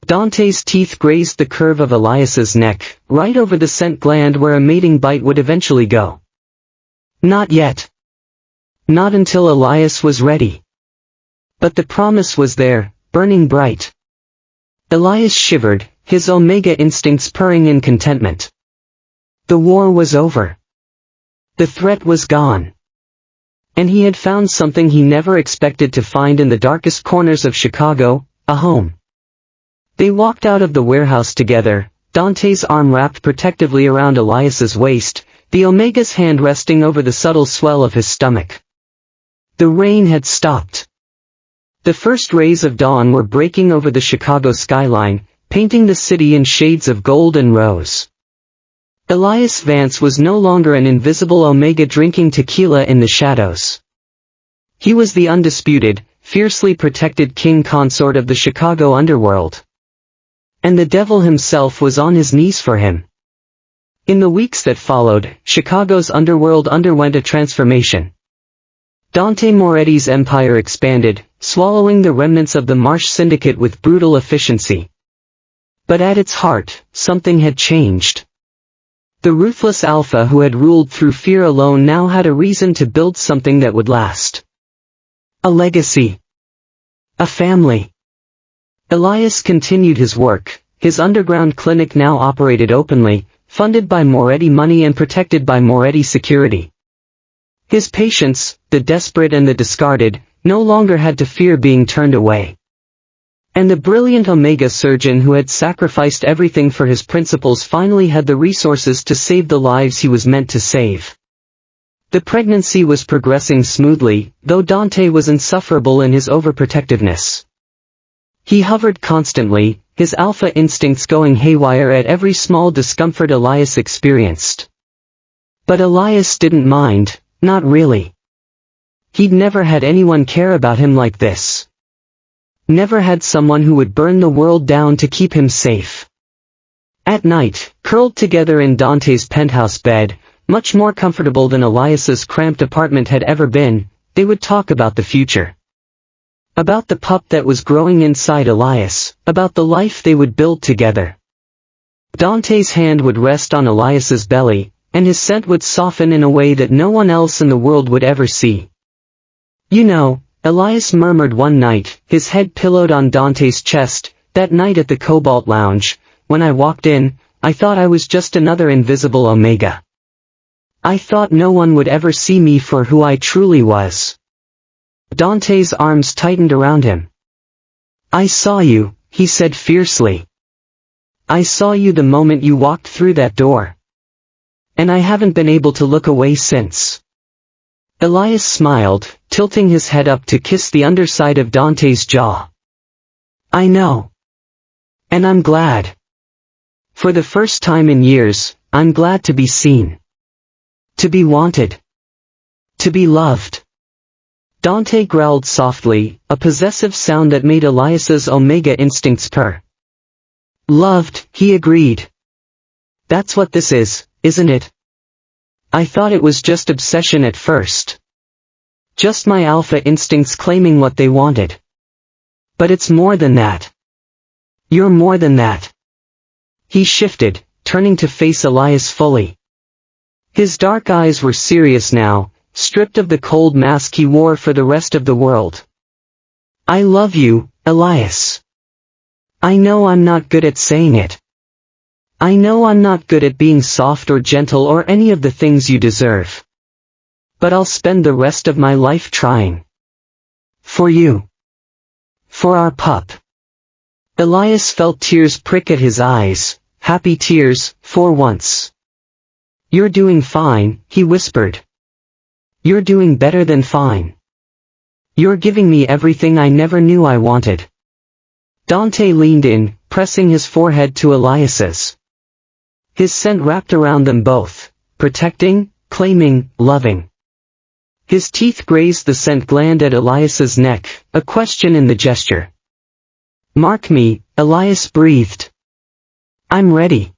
Speaker 1: Dante's teeth grazed the curve of Elias's neck, right over the scent gland where a mating bite would eventually go. Not yet. Not until Elias was ready. But the promise was there, burning bright. Elias shivered, his omega instincts purring in contentment. The war was over. The threat was gone. And he had found something he never expected to find in the darkest corners of Chicago, a home. They walked out of the warehouse together, Dante's arm wrapped protectively around Elias's waist, the Omega's hand resting over the subtle swell of his stomach. The rain had stopped. The first rays of dawn were breaking over the Chicago skyline, painting the city in shades of gold and rose. Elias Vance was no longer an invisible Omega drinking tequila in the shadows. He was the undisputed, fiercely protected king consort of the Chicago underworld. And the devil himself was on his knees for him. In the weeks that followed, Chicago's underworld underwent a transformation. Dante Moretti's empire expanded, swallowing the remnants of the Marsh Syndicate with brutal efficiency. But at its heart, something had changed. The ruthless Alpha who had ruled through fear alone now had a reason to build something that would last. A legacy. A family. Elias continued his work. His underground clinic now operated openly, funded by Moretti money and protected by Moretti security. His patients, the desperate and the discarded, no longer had to fear being turned away. And the brilliant Omega surgeon who had sacrificed everything for his principles finally had the resources to save the lives he was meant to save. The pregnancy was progressing smoothly, though Dante was insufferable in his overprotectiveness. He hovered constantly, his alpha instincts going haywire at every small discomfort Elias experienced. But Elias didn't mind, not really. He'd never had anyone care about him like this. Never had someone who would burn the world down to keep him safe. At night, curled together in Dante's penthouse bed, much more comfortable than Elias's cramped apartment had ever been, they would talk about the future. About the pup that was growing inside Elias, about the life they would build together. Dante's hand would rest on Elias's belly, and his scent would soften in a way that no one else in the world would ever see. "You know," Elias murmured one night, his head pillowed on Dante's chest, "that night at the Cobalt Lounge, when I walked in, I thought I was just another invisible Omega. I thought no one would ever see me for who I truly was." Dante's arms tightened around him. "I saw you," he said fiercely. "I saw you the moment you walked through that door. And I haven't been able to look away since." Elias smiled, tilting his head up to kiss the underside of Dante's jaw. "I know. And I'm glad. For the first time in years, I'm glad to be seen. To be wanted. To be loved." Dante growled softly, a possessive sound that made Elias's Omega instincts purr. "Loved," he agreed. "That's what this is, isn't it? I thought it was just obsession at first. Just my alpha instincts claiming what they wanted. But it's more than that. You're more than that." He shifted, turning to face Elias fully. His dark eyes were serious now, stripped of the cold mask he wore for the rest of the world. "I love you, Elias. I know I'm not good at saying it. I know I'm not good at being soft or gentle or any of the things you deserve. But I'll spend the rest of my life trying. For you. For our pup." Elias felt tears prick at his eyes, happy tears, for once. "You're doing fine," he whispered. "You're doing better than fine. You're giving me everything I never knew I wanted." Dante leaned in, pressing his forehead to Elias's. His scent wrapped around them both, protecting, claiming, loving. His teeth grazed the scent gland at Elias's neck, a question in the gesture. "Mark me," Elias breathed. "I'm ready.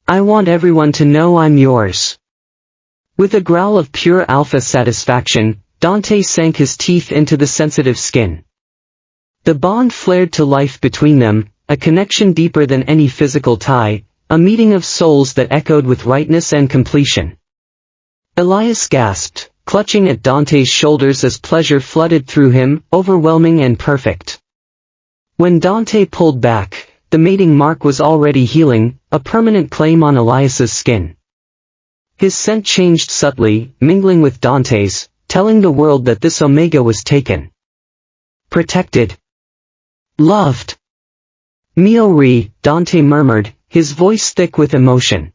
Speaker 1: I want everyone to know I'm yours." With a growl of pure alpha satisfaction, Dante sank his teeth into the sensitive skin. The bond flared to life between them, a connection deeper than any physical tie, a meeting of souls that echoed with rightness and completion. Elias gasped, clutching at Dante's shoulders as pleasure flooded through him, overwhelming and perfect. When Dante pulled back, the mating mark was already healing, a permanent claim on Elias's skin. His scent changed subtly, mingling with Dante's, telling the world that this Omega was taken. Protected. Loved. Mio-ri, Dante murmured, his voice thick with emotion.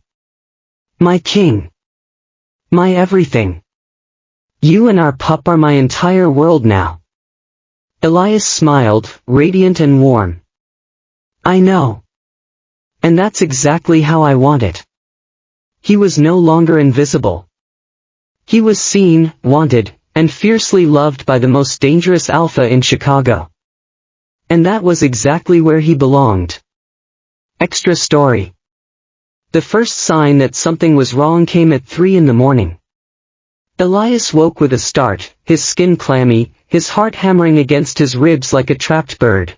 Speaker 1: My king. My everything. You and our pup are my entire world now. Elias smiled, radiant and warm. I know. And that's exactly how I want it. He was no longer invisible. He was seen, wanted, and fiercely loved by the most dangerous alpha in Chicago. And that was exactly where he belonged. Extra story. The first sign that something was wrong came at 3 in the morning. Elias woke with a start, his skin clammy, his heart hammering against his ribs like a trapped bird.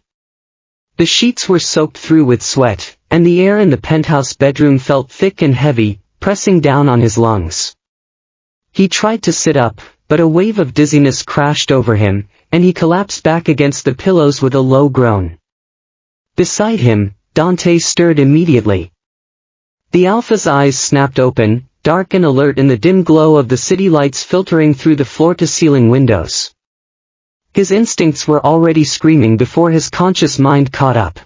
Speaker 1: The sheets were soaked through with sweat, and the air in the penthouse bedroom felt thick and heavy, pressing down on his lungs. He tried to sit up, but a wave of dizziness crashed over him, and he collapsed back against the pillows with a low groan. Beside him, Dante stirred immediately. The alpha's eyes snapped open, dark and alert in the dim glow of the city lights filtering through the floor-to-ceiling windows. His instincts were already screaming before his conscious mind caught up.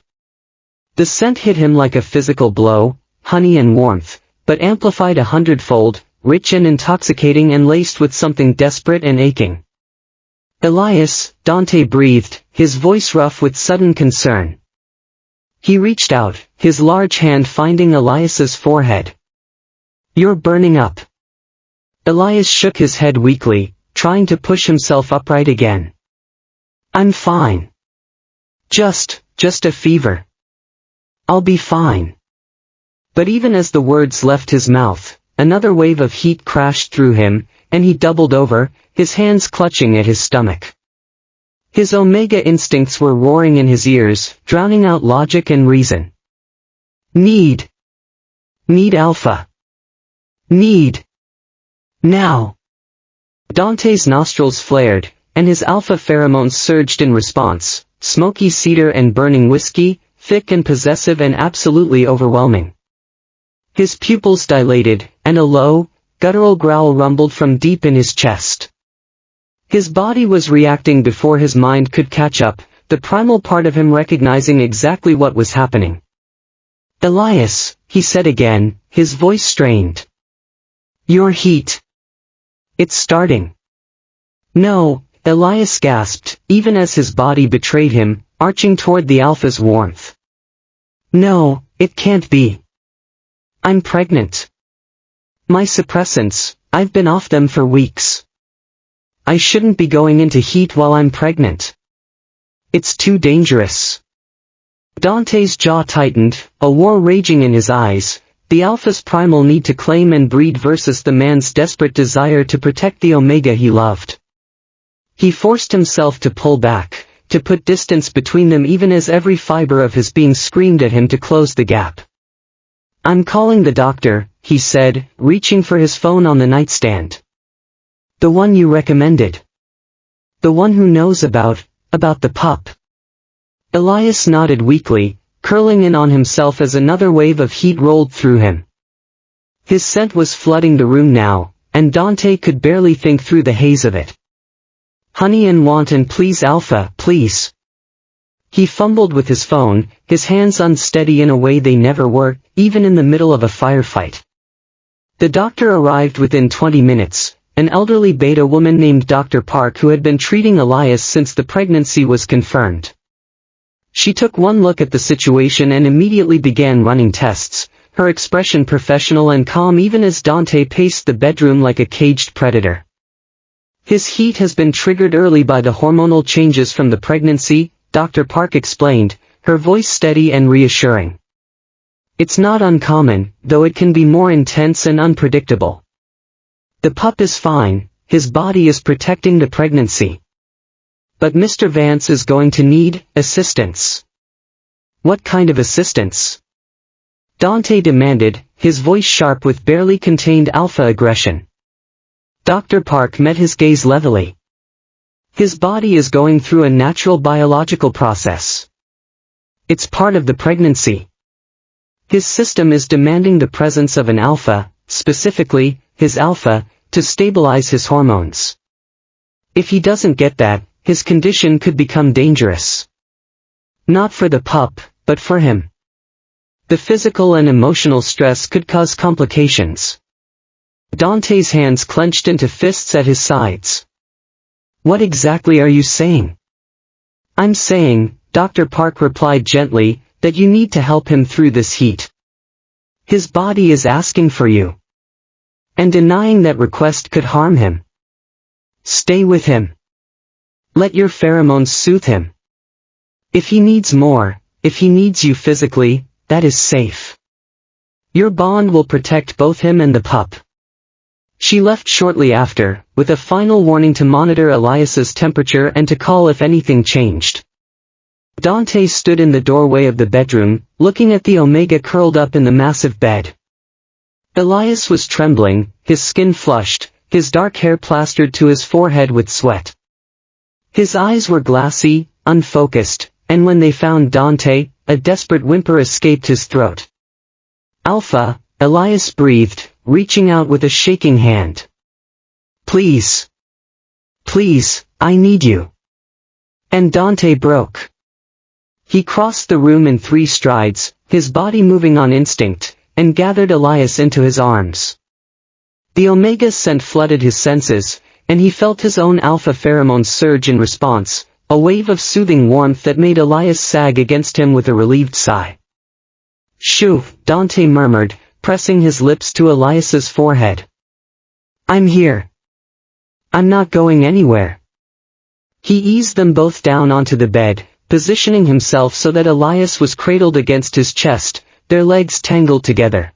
Speaker 1: The scent hit him like a physical blow, honey and warmth, but amplified 100-fold, rich and intoxicating and laced with something desperate and aching. Elias, Dante breathed, his voice rough with sudden concern. He reached out, his large hand finding Elias's forehead. You're burning up. Elias shook his head weakly, trying to push himself upright again. I'm fine. Just a fever. I'll be fine. But even as the words left his mouth, another wave of heat crashed through him, and he doubled over, his hands clutching at his stomach. His Omega instincts were roaring in his ears, drowning out logic and reason. Need Alpha. Need. Now. Dante's nostrils flared, and his alpha pheromones surged in response, smoky cedar and burning whiskey, thick and possessive and absolutely overwhelming. His pupils dilated, and a low, guttural growl rumbled from deep in his chest. His body was reacting before his mind could catch up, the primal part of him recognizing exactly what was happening. Elias, he said again, his voice strained. Your heat. It's starting. No, Elias gasped, even as his body betrayed him, arching toward the alpha's warmth. No, it can't be. I'm pregnant. My suppressants, I've been off them for weeks. I shouldn't be going into heat while I'm pregnant. It's too dangerous. Dante's jaw tightened, a war raging in his eyes, the alpha's primal need to claim and breed versus the man's desperate desire to protect the Omega he loved. He forced himself to pull back, to put distance between them even as every fiber of his being screamed at him to close the gap. I'm calling the doctor, he said, reaching for his phone on the nightstand. The one you recommended. The one who knows about the pup. Elias nodded weakly, curling in on himself as another wave of heat rolled through him. His scent was flooding the room now, and Dante could barely think through the haze of it. Honey and want and please Alpha, please. He fumbled with his phone, his hands unsteady in a way they never were, even in the middle of a firefight. The doctor arrived within 20 minutes, an elderly beta woman named Dr. Park who had been treating Elias since the pregnancy was confirmed. She took one look at the situation and immediately began running tests, her expression professional and calm even as Dante paced the bedroom like a caged predator. His heat has been triggered early by the hormonal changes from the pregnancy, Dr. Park explained, her voice steady and reassuring. It's not uncommon, though it can be more intense and unpredictable. The pup is fine, his body is protecting the pregnancy. But Mr. Vance is going to need assistance. What kind of assistance? Dante demanded, his voice sharp with barely contained alpha aggression. Dr. Park met his gaze levelly. His body is going through a natural biological process. It's part of the pregnancy. His system is demanding the presence of an alpha, specifically, his alpha, to stabilize his hormones. If he doesn't get that, his condition could become dangerous. Not for the pup, but for him. The physical and emotional stress could cause complications. Dante's hands clenched into fists at his sides. What exactly are you saying? I'm saying, Dr. Park replied gently, that you need to help him through this heat. His body is asking for you. And denying that request could harm him. Stay with him. Let your pheromones soothe him. If he needs more, if he needs you physically, that is safe. Your bond will protect both him and the pup. She left shortly after, with a final warning to monitor Elias's temperature and to call if anything changed. Dante stood in the doorway of the bedroom, looking at the Omega curled up in the massive bed. Elias was trembling, his skin flushed, his dark hair plastered to his forehead with sweat. His eyes were glassy, unfocused, and when they found Dante, a desperate whimper escaped his throat. Alpha, Elias breathed, reaching out with a shaking hand. Please. Please, I need you. And Dante broke. He crossed the room in 3 strides, his body moving on instinct, and gathered Elias into his arms. The Omega scent flooded his senses, and he felt his own alpha pheromones surge in response, a wave of soothing warmth that made Elias sag against him with a relieved sigh. Shoo, Dante murmured, pressing his lips to Elias's forehead. I'm here. I'm not going anywhere. He eased them both down onto the bed, positioning himself so that Elias was cradled against his chest, their legs tangled together.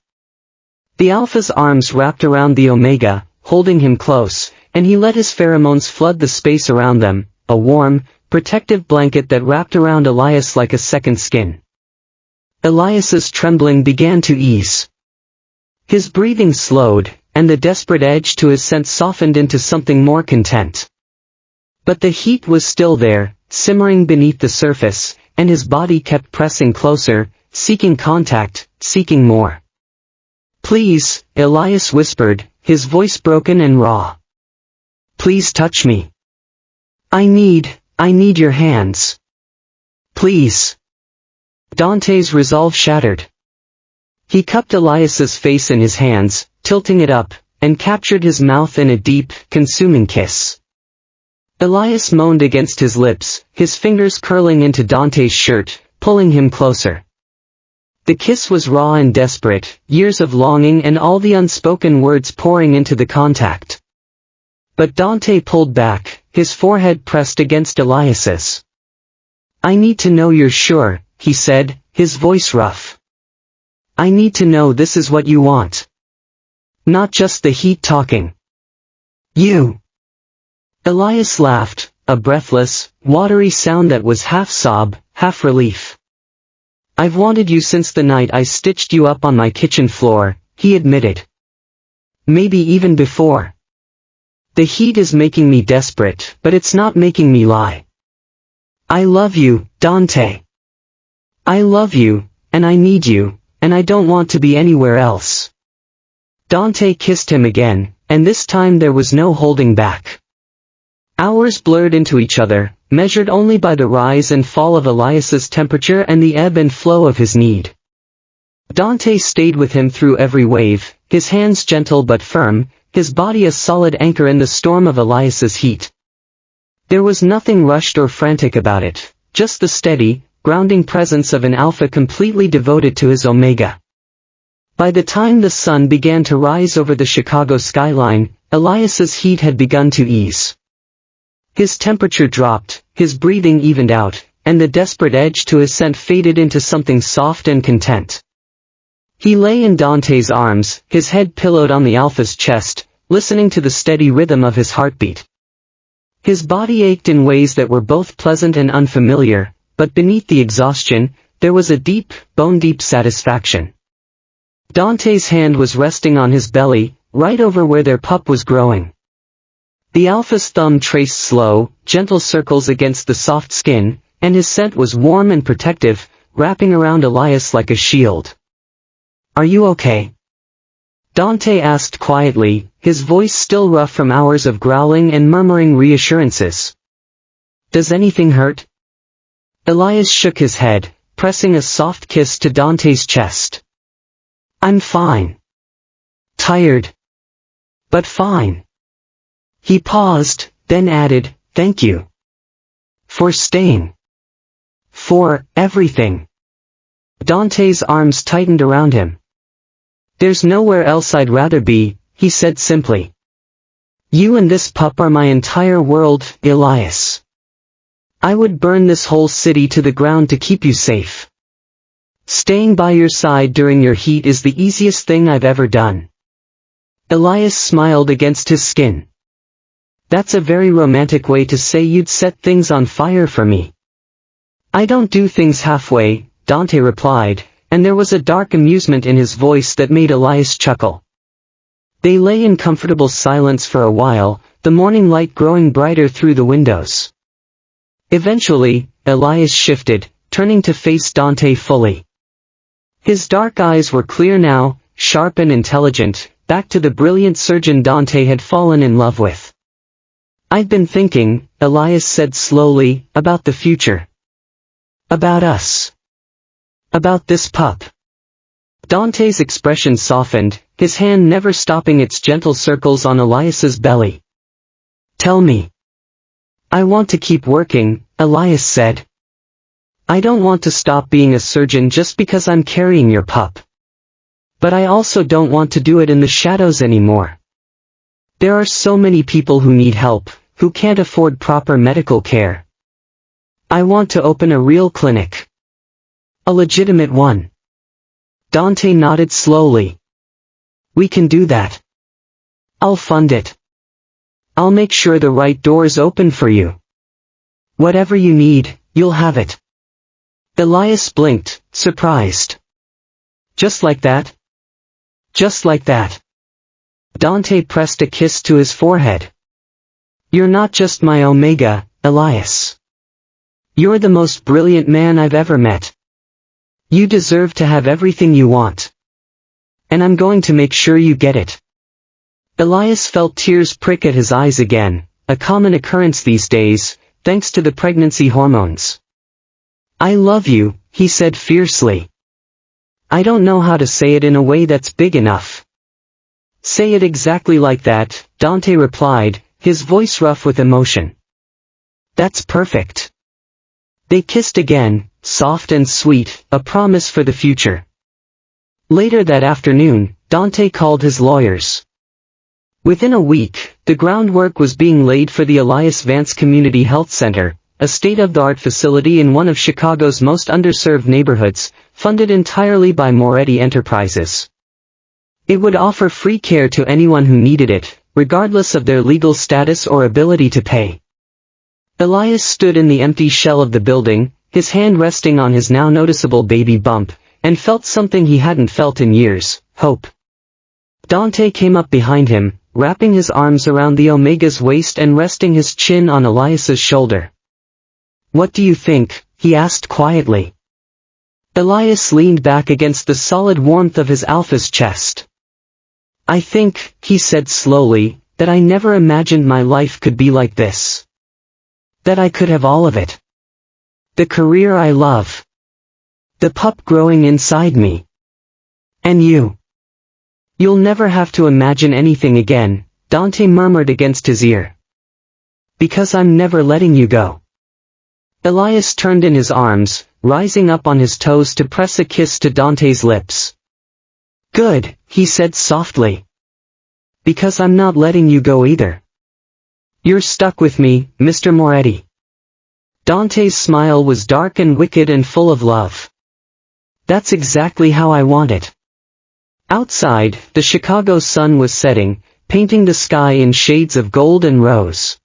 Speaker 1: The alpha's arms wrapped around the Omega, holding him close, and he let his pheromones flood the space around them, a warm, protective blanket that wrapped around Elias like a second skin. Elias's trembling began to ease. His breathing slowed, and the desperate edge to his scent softened into something more content. But the heat was still there, simmering beneath the surface, and his body kept pressing closer, seeking contact, seeking more. Please, Elias whispered, his voice broken and raw. Please touch me. I need your hands. Please. Dante's resolve shattered. He cupped Elias's face in his hands, tilting it up, and captured his mouth in a deep, consuming kiss. Elias moaned against his lips, his fingers curling into Dante's shirt, pulling him closer. The kiss was raw and desperate, years of longing and all the unspoken words pouring into the contact. But Dante pulled back, his forehead pressed against Elias's. I need to know you're sure, he said, his voice rough. I need to know this is what you want. Not just the heat talking. You. Elias laughed, a breathless, watery sound that was half sob, half relief. I've wanted you since the night I stitched you up on my kitchen floor, he admitted. Maybe even before. The heat is making me desperate, but it's not making me lie. I love you, Dante. I love you, and I need you, and I don't want to be anywhere else. Dante kissed him again, and this time there was no holding back. Hours blurred into each other, measured only by the rise and fall of Elias's temperature and the ebb and flow of his need. Dante stayed with him through every wave, his hands gentle but firm, his body a solid anchor in the storm of Elias's heat. There was nothing rushed or frantic about it, just the steady, grounding presence of an alpha completely devoted to his Omega. By the time the sun began to rise over the Chicago skyline, Elias's heat had begun to ease. His temperature dropped, his breathing evened out, and the desperate edge to his scent faded into something soft and content. He lay in Dante's arms, his head pillowed on the alpha's chest, listening to the steady rhythm of his heartbeat. His body ached in ways that were both pleasant and unfamiliar, but beneath the exhaustion, there was a deep, bone-deep satisfaction. Dante's hand was resting on his belly, right over where their pup was growing. The alpha's thumb traced slow, gentle circles against the soft skin, and his scent was warm and protective, wrapping around Elias like a shield. "Are you okay?" Dante asked quietly, his voice still rough from hours of growling and murmuring reassurances. "Does anything hurt?" Elias shook his head, pressing a soft kiss to Dante's chest. "I'm fine. Tired. But fine." He paused, then added, "Thank you. For staying. For everything." Dante's arms tightened around him. "There's nowhere else I'd rather be," he said simply. "You and this pup are my entire world, Elias. I would burn this whole city to the ground to keep you safe. Staying by your side during your heat is the easiest thing I've ever done." Elias smiled against his skin. "That's a very romantic way to say you'd set things on fire for me." "I don't do things halfway," Dante replied, and there was a dark amusement in his voice that made Elias chuckle. They lay in comfortable silence for a while, the morning light growing brighter through the windows. Eventually, Elias shifted, turning to face Dante fully. His dark eyes were clear now, sharp and intelligent, back to the brilliant surgeon Dante had fallen in love with. "I've been thinking," Elias said slowly, "about the future. About us. About this pup." Dante's expression softened, his hand never stopping its gentle circles on Elias's belly. "Tell me." "I want to keep working," Elias said. "I don't want to stop being a surgeon just because I'm carrying your pup. But I also don't want to do it in the shadows anymore. There are so many people who need help, who can't afford proper medical care. I want to open a real clinic. A legitimate one." Dante nodded slowly. "We can do that. I'll fund it. I'll make sure the right doors open for you. Whatever you need, you'll have it." Elias blinked, surprised. "Just like that?" "Just like that." Dante pressed a kiss to his forehead. "You're not just my Omega, Elias. You're the most brilliant man I've ever met. You deserve to have everything you want. And I'm going to make sure you get it." Elias felt tears prick at his eyes again, a common occurrence these days, thanks to the pregnancy hormones. "I love you," he said fiercely. "I don't know how to say it in a way that's big enough." "Say it exactly like that," Dante replied, his voice rough with emotion. "That's perfect." They kissed again, soft and sweet, a promise for the future. Later that afternoon, Dante called his lawyers. Within a week, the groundwork was being laid for the Elias Vance Community Health Center, a state-of-the-art facility in one of Chicago's most underserved neighborhoods, funded entirely by Moretti Enterprises. It would offer free care to anyone who needed it, regardless of their legal status or ability to pay. Elias stood in the empty shell of the building, his hand resting on his now noticeable baby bump, and felt something he hadn't felt in years, hope. Dante came up behind him, wrapping his arms around the Omega's waist and resting his chin on Elias's shoulder. "What do you think?" he asked quietly. Elias leaned back against the solid warmth of his alpha's chest. "I think," he said slowly, "that I never imagined my life could be like this. That I could have all of it. The career I love. The pup growing inside me. And you. You'll never have to imagine anything again," Dante murmured against his ear. "Because I'm never letting you go." Elias turned in his arms, rising up on his toes to press a kiss to Dante's lips. "Good," he said softly. "Because I'm not letting you go either. You're stuck with me, Mr. Moretti." Dante's smile was dark and wicked and full of love. "That's exactly how I want it." Outside, the Chicago sun was setting, painting the sky in shades of gold and rose.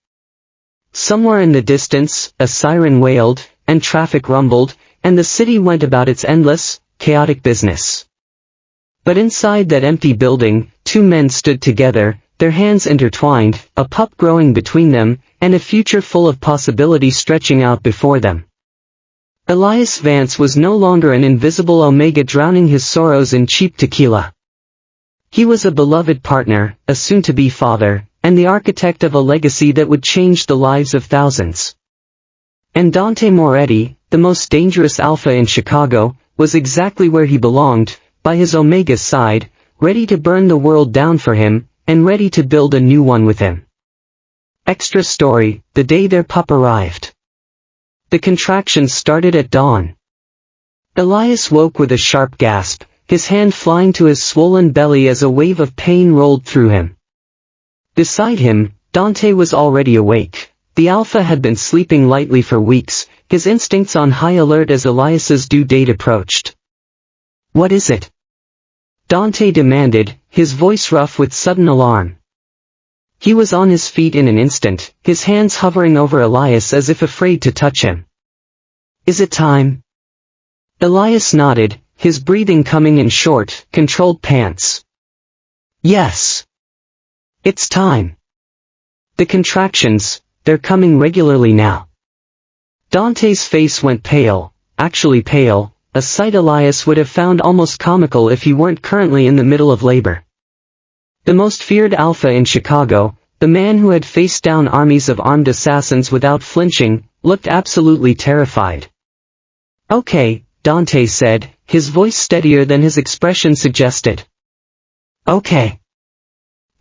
Speaker 1: Somewhere in the distance, a siren wailed, and traffic rumbled, and the city went about its endless, chaotic business. But inside that empty building, two men stood together, their hands intertwined, a pup growing between them, and a future full of possibility stretching out before them. Elias Vance was no longer an invisible omega drowning his sorrows in cheap tequila. He was a beloved partner, a soon-to-be father, and the architect of a legacy that would change the lives of thousands. And Dante Moretti, the most dangerous alpha in Chicago, was exactly where he belonged, by his omega's side, ready to burn the world down for him, and ready to build a new one with him. Extra story, the day their pup arrived. The contractions started at dawn. Elias woke with a sharp gasp, his hand flying to his swollen belly as a wave of pain rolled through him. Beside him, Dante was already awake. The alpha had been sleeping lightly for weeks, his instincts on high alert as Elias's due date approached. "What is it?" Dante demanded, his voice rough with sudden alarm. He was on his feet in an instant, his hands hovering over Elias as if afraid to touch him. "Is it time?" Elias nodded, his breathing coming in short, controlled pants. "Yes. It's time. The contractions, they're coming regularly now." Dante's face went pale, actually pale, a sight Elias would have found almost comical if he weren't currently in the middle of labor. The most feared alpha in Chicago, the man who had faced down armies of armed assassins without flinching, looked absolutely terrified. "Okay," Dante said, his voice steadier than his expression suggested. "Okay.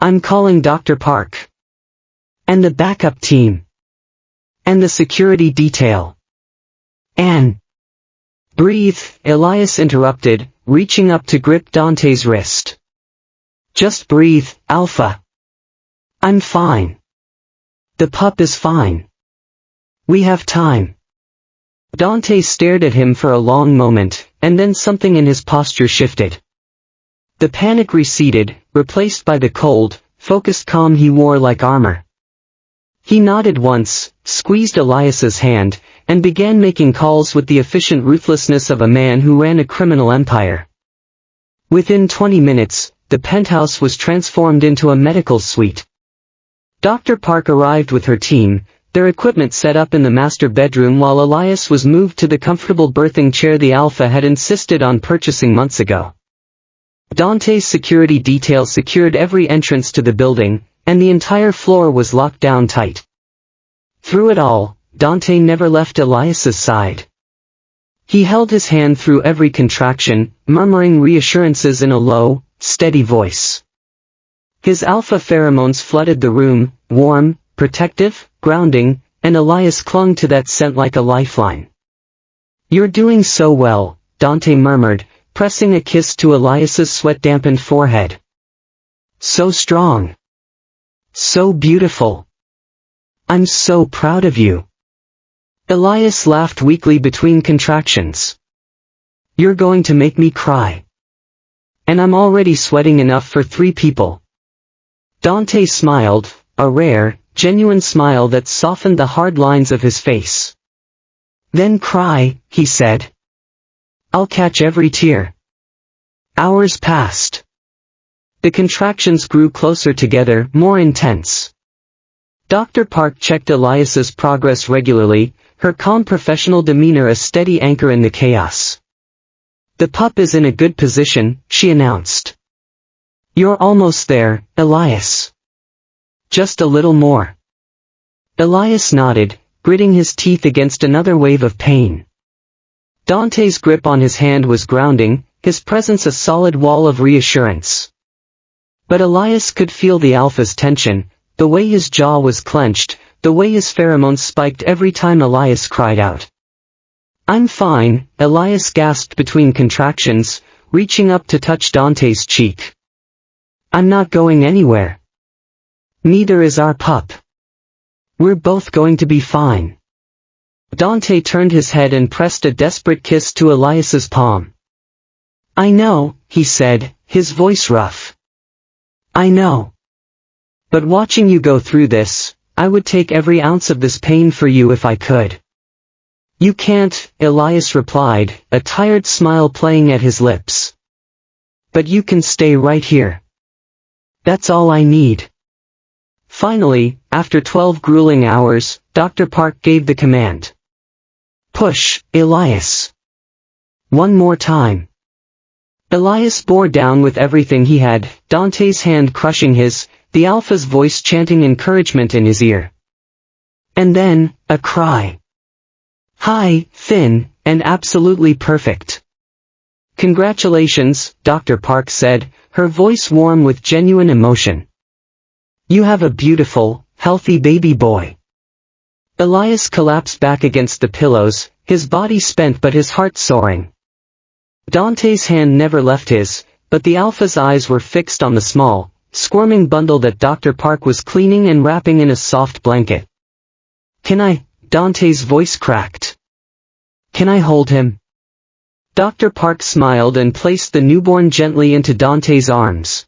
Speaker 1: I'm calling Dr. Park. And the backup team. And the security detail. And—" "Breathe," Elias interrupted, reaching up to grip Dante's wrist. "Just breathe, Alpha. I'm fine. The pup is fine. We have time." Dante stared at him for a long moment, and then something in his posture shifted. The panic receded, replaced by the cold, focused calm he wore like armor. He nodded once, squeezed Elias's hand, and began making calls with the efficient ruthlessness of a man who ran a criminal empire. Within 20 minutes, the penthouse was transformed into a medical suite. Dr. Park arrived with her team, their equipment set up in the master bedroom while Elias was moved to the comfortable birthing chair the Alpha had insisted on purchasing months ago. Dante's security detail secured every entrance to the building, and the entire floor was locked down tight. Through it all, Dante never left Elias's side. He held his hand through every contraction, murmuring reassurances in a low, steady voice. His alpha pheromones flooded the room, warm, protective, grounding, and Elias clung to that scent like a lifeline. "You're doing so well," Dante murmured, pressing a kiss to Elias's sweat-dampened forehead. "So strong. So beautiful. I'm so proud of you." Elias laughed weakly between contractions. "You're going to make me cry. And I'm already sweating enough for 3 people." Dante smiled, a rare, genuine smile that softened the hard lines of his face. "Then cry," he said. "I'll catch every tear." Hours passed. The contractions grew closer together, more intense. Dr. Park checked Elias's progress regularly, her calm professional demeanor a steady anchor in the chaos. "The pup is in a good position," she announced. "You're almost there, Elias. Just a little more." Elias nodded, gritting his teeth against another wave of pain. Dante's grip on his hand was grounding, his presence a solid wall of reassurance. But Elias could feel the Alpha's tension, the way his jaw was clenched, the way his pheromones spiked every time Elias cried out. "I'm fine," Elias gasped between contractions, reaching up to touch Dante's cheek. "I'm not going anywhere. Neither is our pup. We're both going to be fine." Dante turned his head and pressed a desperate kiss to Elias's palm. "I know," he said, his voice rough. "I know. But watching you go through this, I would take every ounce of this pain for you if I could." "You can't," Elias replied, a tired smile playing at his lips. "But you can stay right here. That's all I need." Finally, after 12 grueling hours, Dr. Park gave the command. Push, Elias. One more time. Elias bore down with everything he had, Dante's hand crushing his, the Alpha's voice chanting encouragement in his ear. And then, a cry. High, thin, and absolutely perfect. Congratulations, Dr. Park said, her voice warm with genuine emotion. You have a beautiful, healthy baby boy. Elias collapsed back against the pillows, his body spent but his heart soaring. Dante's hand never left his, but the Alpha's eyes were fixed on the small, squirming bundle that Dr. Park was cleaning and wrapping in a soft blanket. Can I? Dante's voice cracked. Can I hold him? Dr. Park smiled and placed the newborn gently into Dante's arms.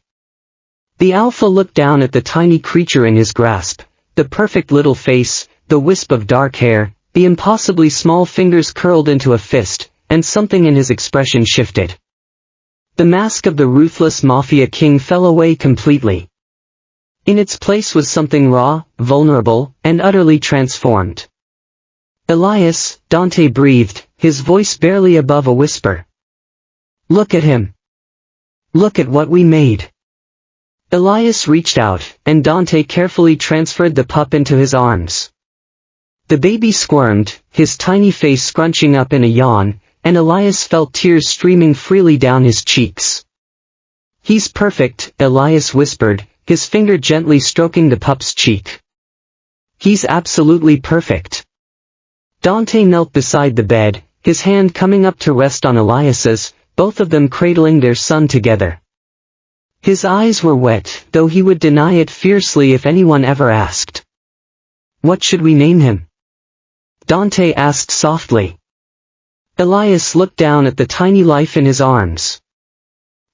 Speaker 1: The Alpha looked down at the tiny creature in his grasp, the perfect little face, the wisp of dark hair, the impossibly small fingers curled into a fist, and something in his expression shifted. The mask of the ruthless Mafia king fell away completely. In its place was something raw, vulnerable, and utterly transformed. Elias, Dante breathed, his voice barely above a whisper. Look at him. Look at what we made. Elias reached out, and Dante carefully transferred the pup into his arms. The baby squirmed, his tiny face scrunching up in a yawn, and Elias felt tears streaming freely down his cheeks. He's perfect, Elias whispered, his finger gently stroking the pup's cheek. He's absolutely perfect. Dante knelt beside the bed, his hand coming up to rest on Elias's, both of them cradling their son together. His eyes were wet, though he would deny it fiercely if anyone ever asked. What should we name him? Dante asked softly. Elias looked down at the tiny life in his arms.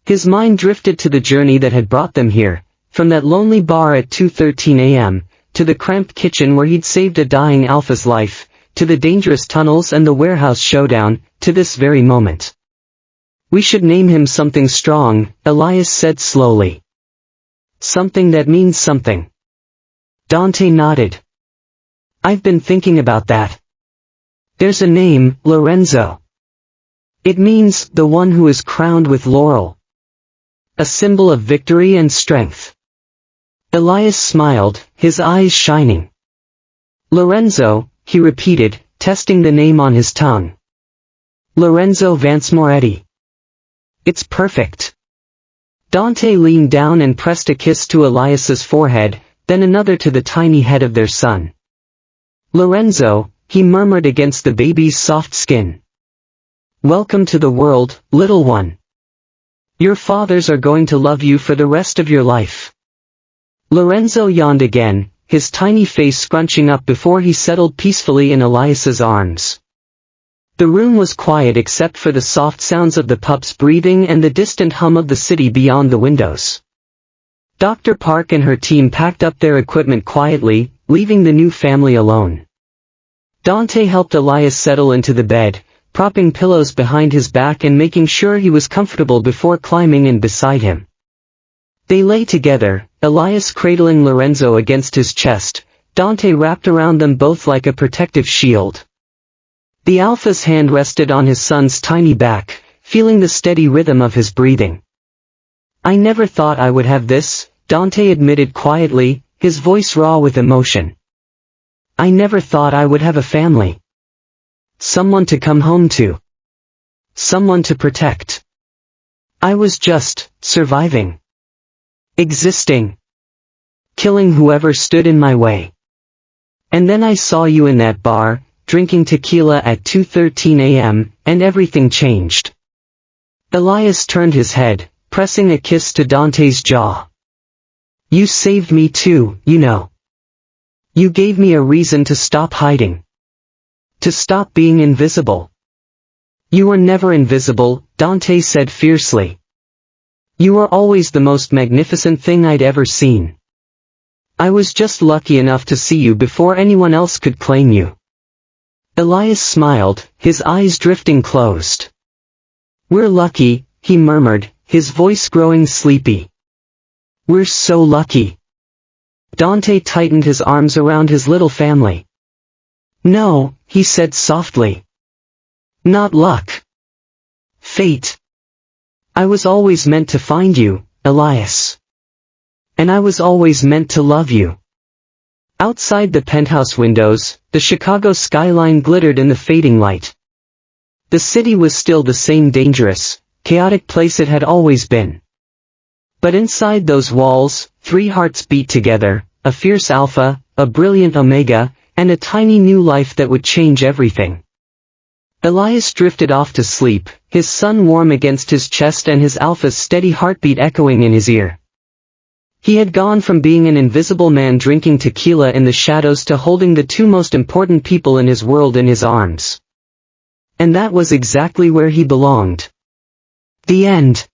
Speaker 1: His mind drifted to the journey that had brought them here, from that lonely bar at 2:13 a.m., to the cramped kitchen where he'd saved a dying Alpha's life, to the dangerous tunnels and the warehouse showdown, to this very moment. We should name him something strong, Elias said slowly. Something that means something. Dante nodded. I've been thinking about that. There's a name, Lorenzo. It means, the one who is crowned with laurel. A symbol of victory and strength. Elias smiled, his eyes shining. Lorenzo, he repeated, testing the name on his tongue. Lorenzo Vance Moretti. It's perfect. Dante leaned down and pressed a kiss to Elias's forehead, then another to the tiny head of their son. Lorenzo, he murmured against the baby's soft skin. Welcome to the world, little one. Your fathers are going to love you for the rest of your life. Lorenzo yawned again, his tiny face scrunching up before he settled peacefully in Elias's arms. The room was quiet except for the soft sounds of the pup's breathing and the distant hum of the city beyond the windows. Dr. Park and her team packed up their equipment quietly, leaving the new family alone. Dante helped Elias settle into the bed, propping pillows behind his back and making sure he was comfortable before climbing in beside him. They lay together, Elias cradling Lorenzo against his chest, Dante wrapped around them both like a protective shield. The Alpha's hand rested on his son's tiny back, feeling the steady rhythm of his breathing. I never thought I would have this, Dante admitted quietly, his voice raw with emotion. I never thought I would have a family. Someone to come home to. Someone to protect. I was just surviving. Existing. Killing whoever stood in my way. And then I saw you in that bar, drinking tequila at 2:13 a.m., and everything changed. Elias turned his head, pressing a kiss to Dante's jaw. You saved me too, you know. You gave me a reason to stop hiding. To stop being invisible. You were never invisible, Dante said fiercely. You were always the most magnificent thing I'd ever seen. I was just lucky enough to see you before anyone else could claim you. Elias smiled, his eyes drifting closed. We're lucky, he murmured, his voice growing sleepy. We're so lucky. Dante tightened his arms around his little family. No, he said softly. Not luck. Fate. I was always meant to find you, Elias. And I was always meant to love you. Outside the penthouse windows, the Chicago skyline glittered in the fading light. The city was still the same dangerous, chaotic place it had always been. But inside those walls, 3 hearts beat together, a fierce alpha, a brilliant omega, and a tiny new life that would change everything. Elias drifted off to sleep, his sun warm against his chest and his alpha's steady heartbeat echoing in his ear. He had gone from being an invisible man drinking tequila in the shadows to holding the 2 most important people in his world in his arms. And that was exactly where he belonged. The end.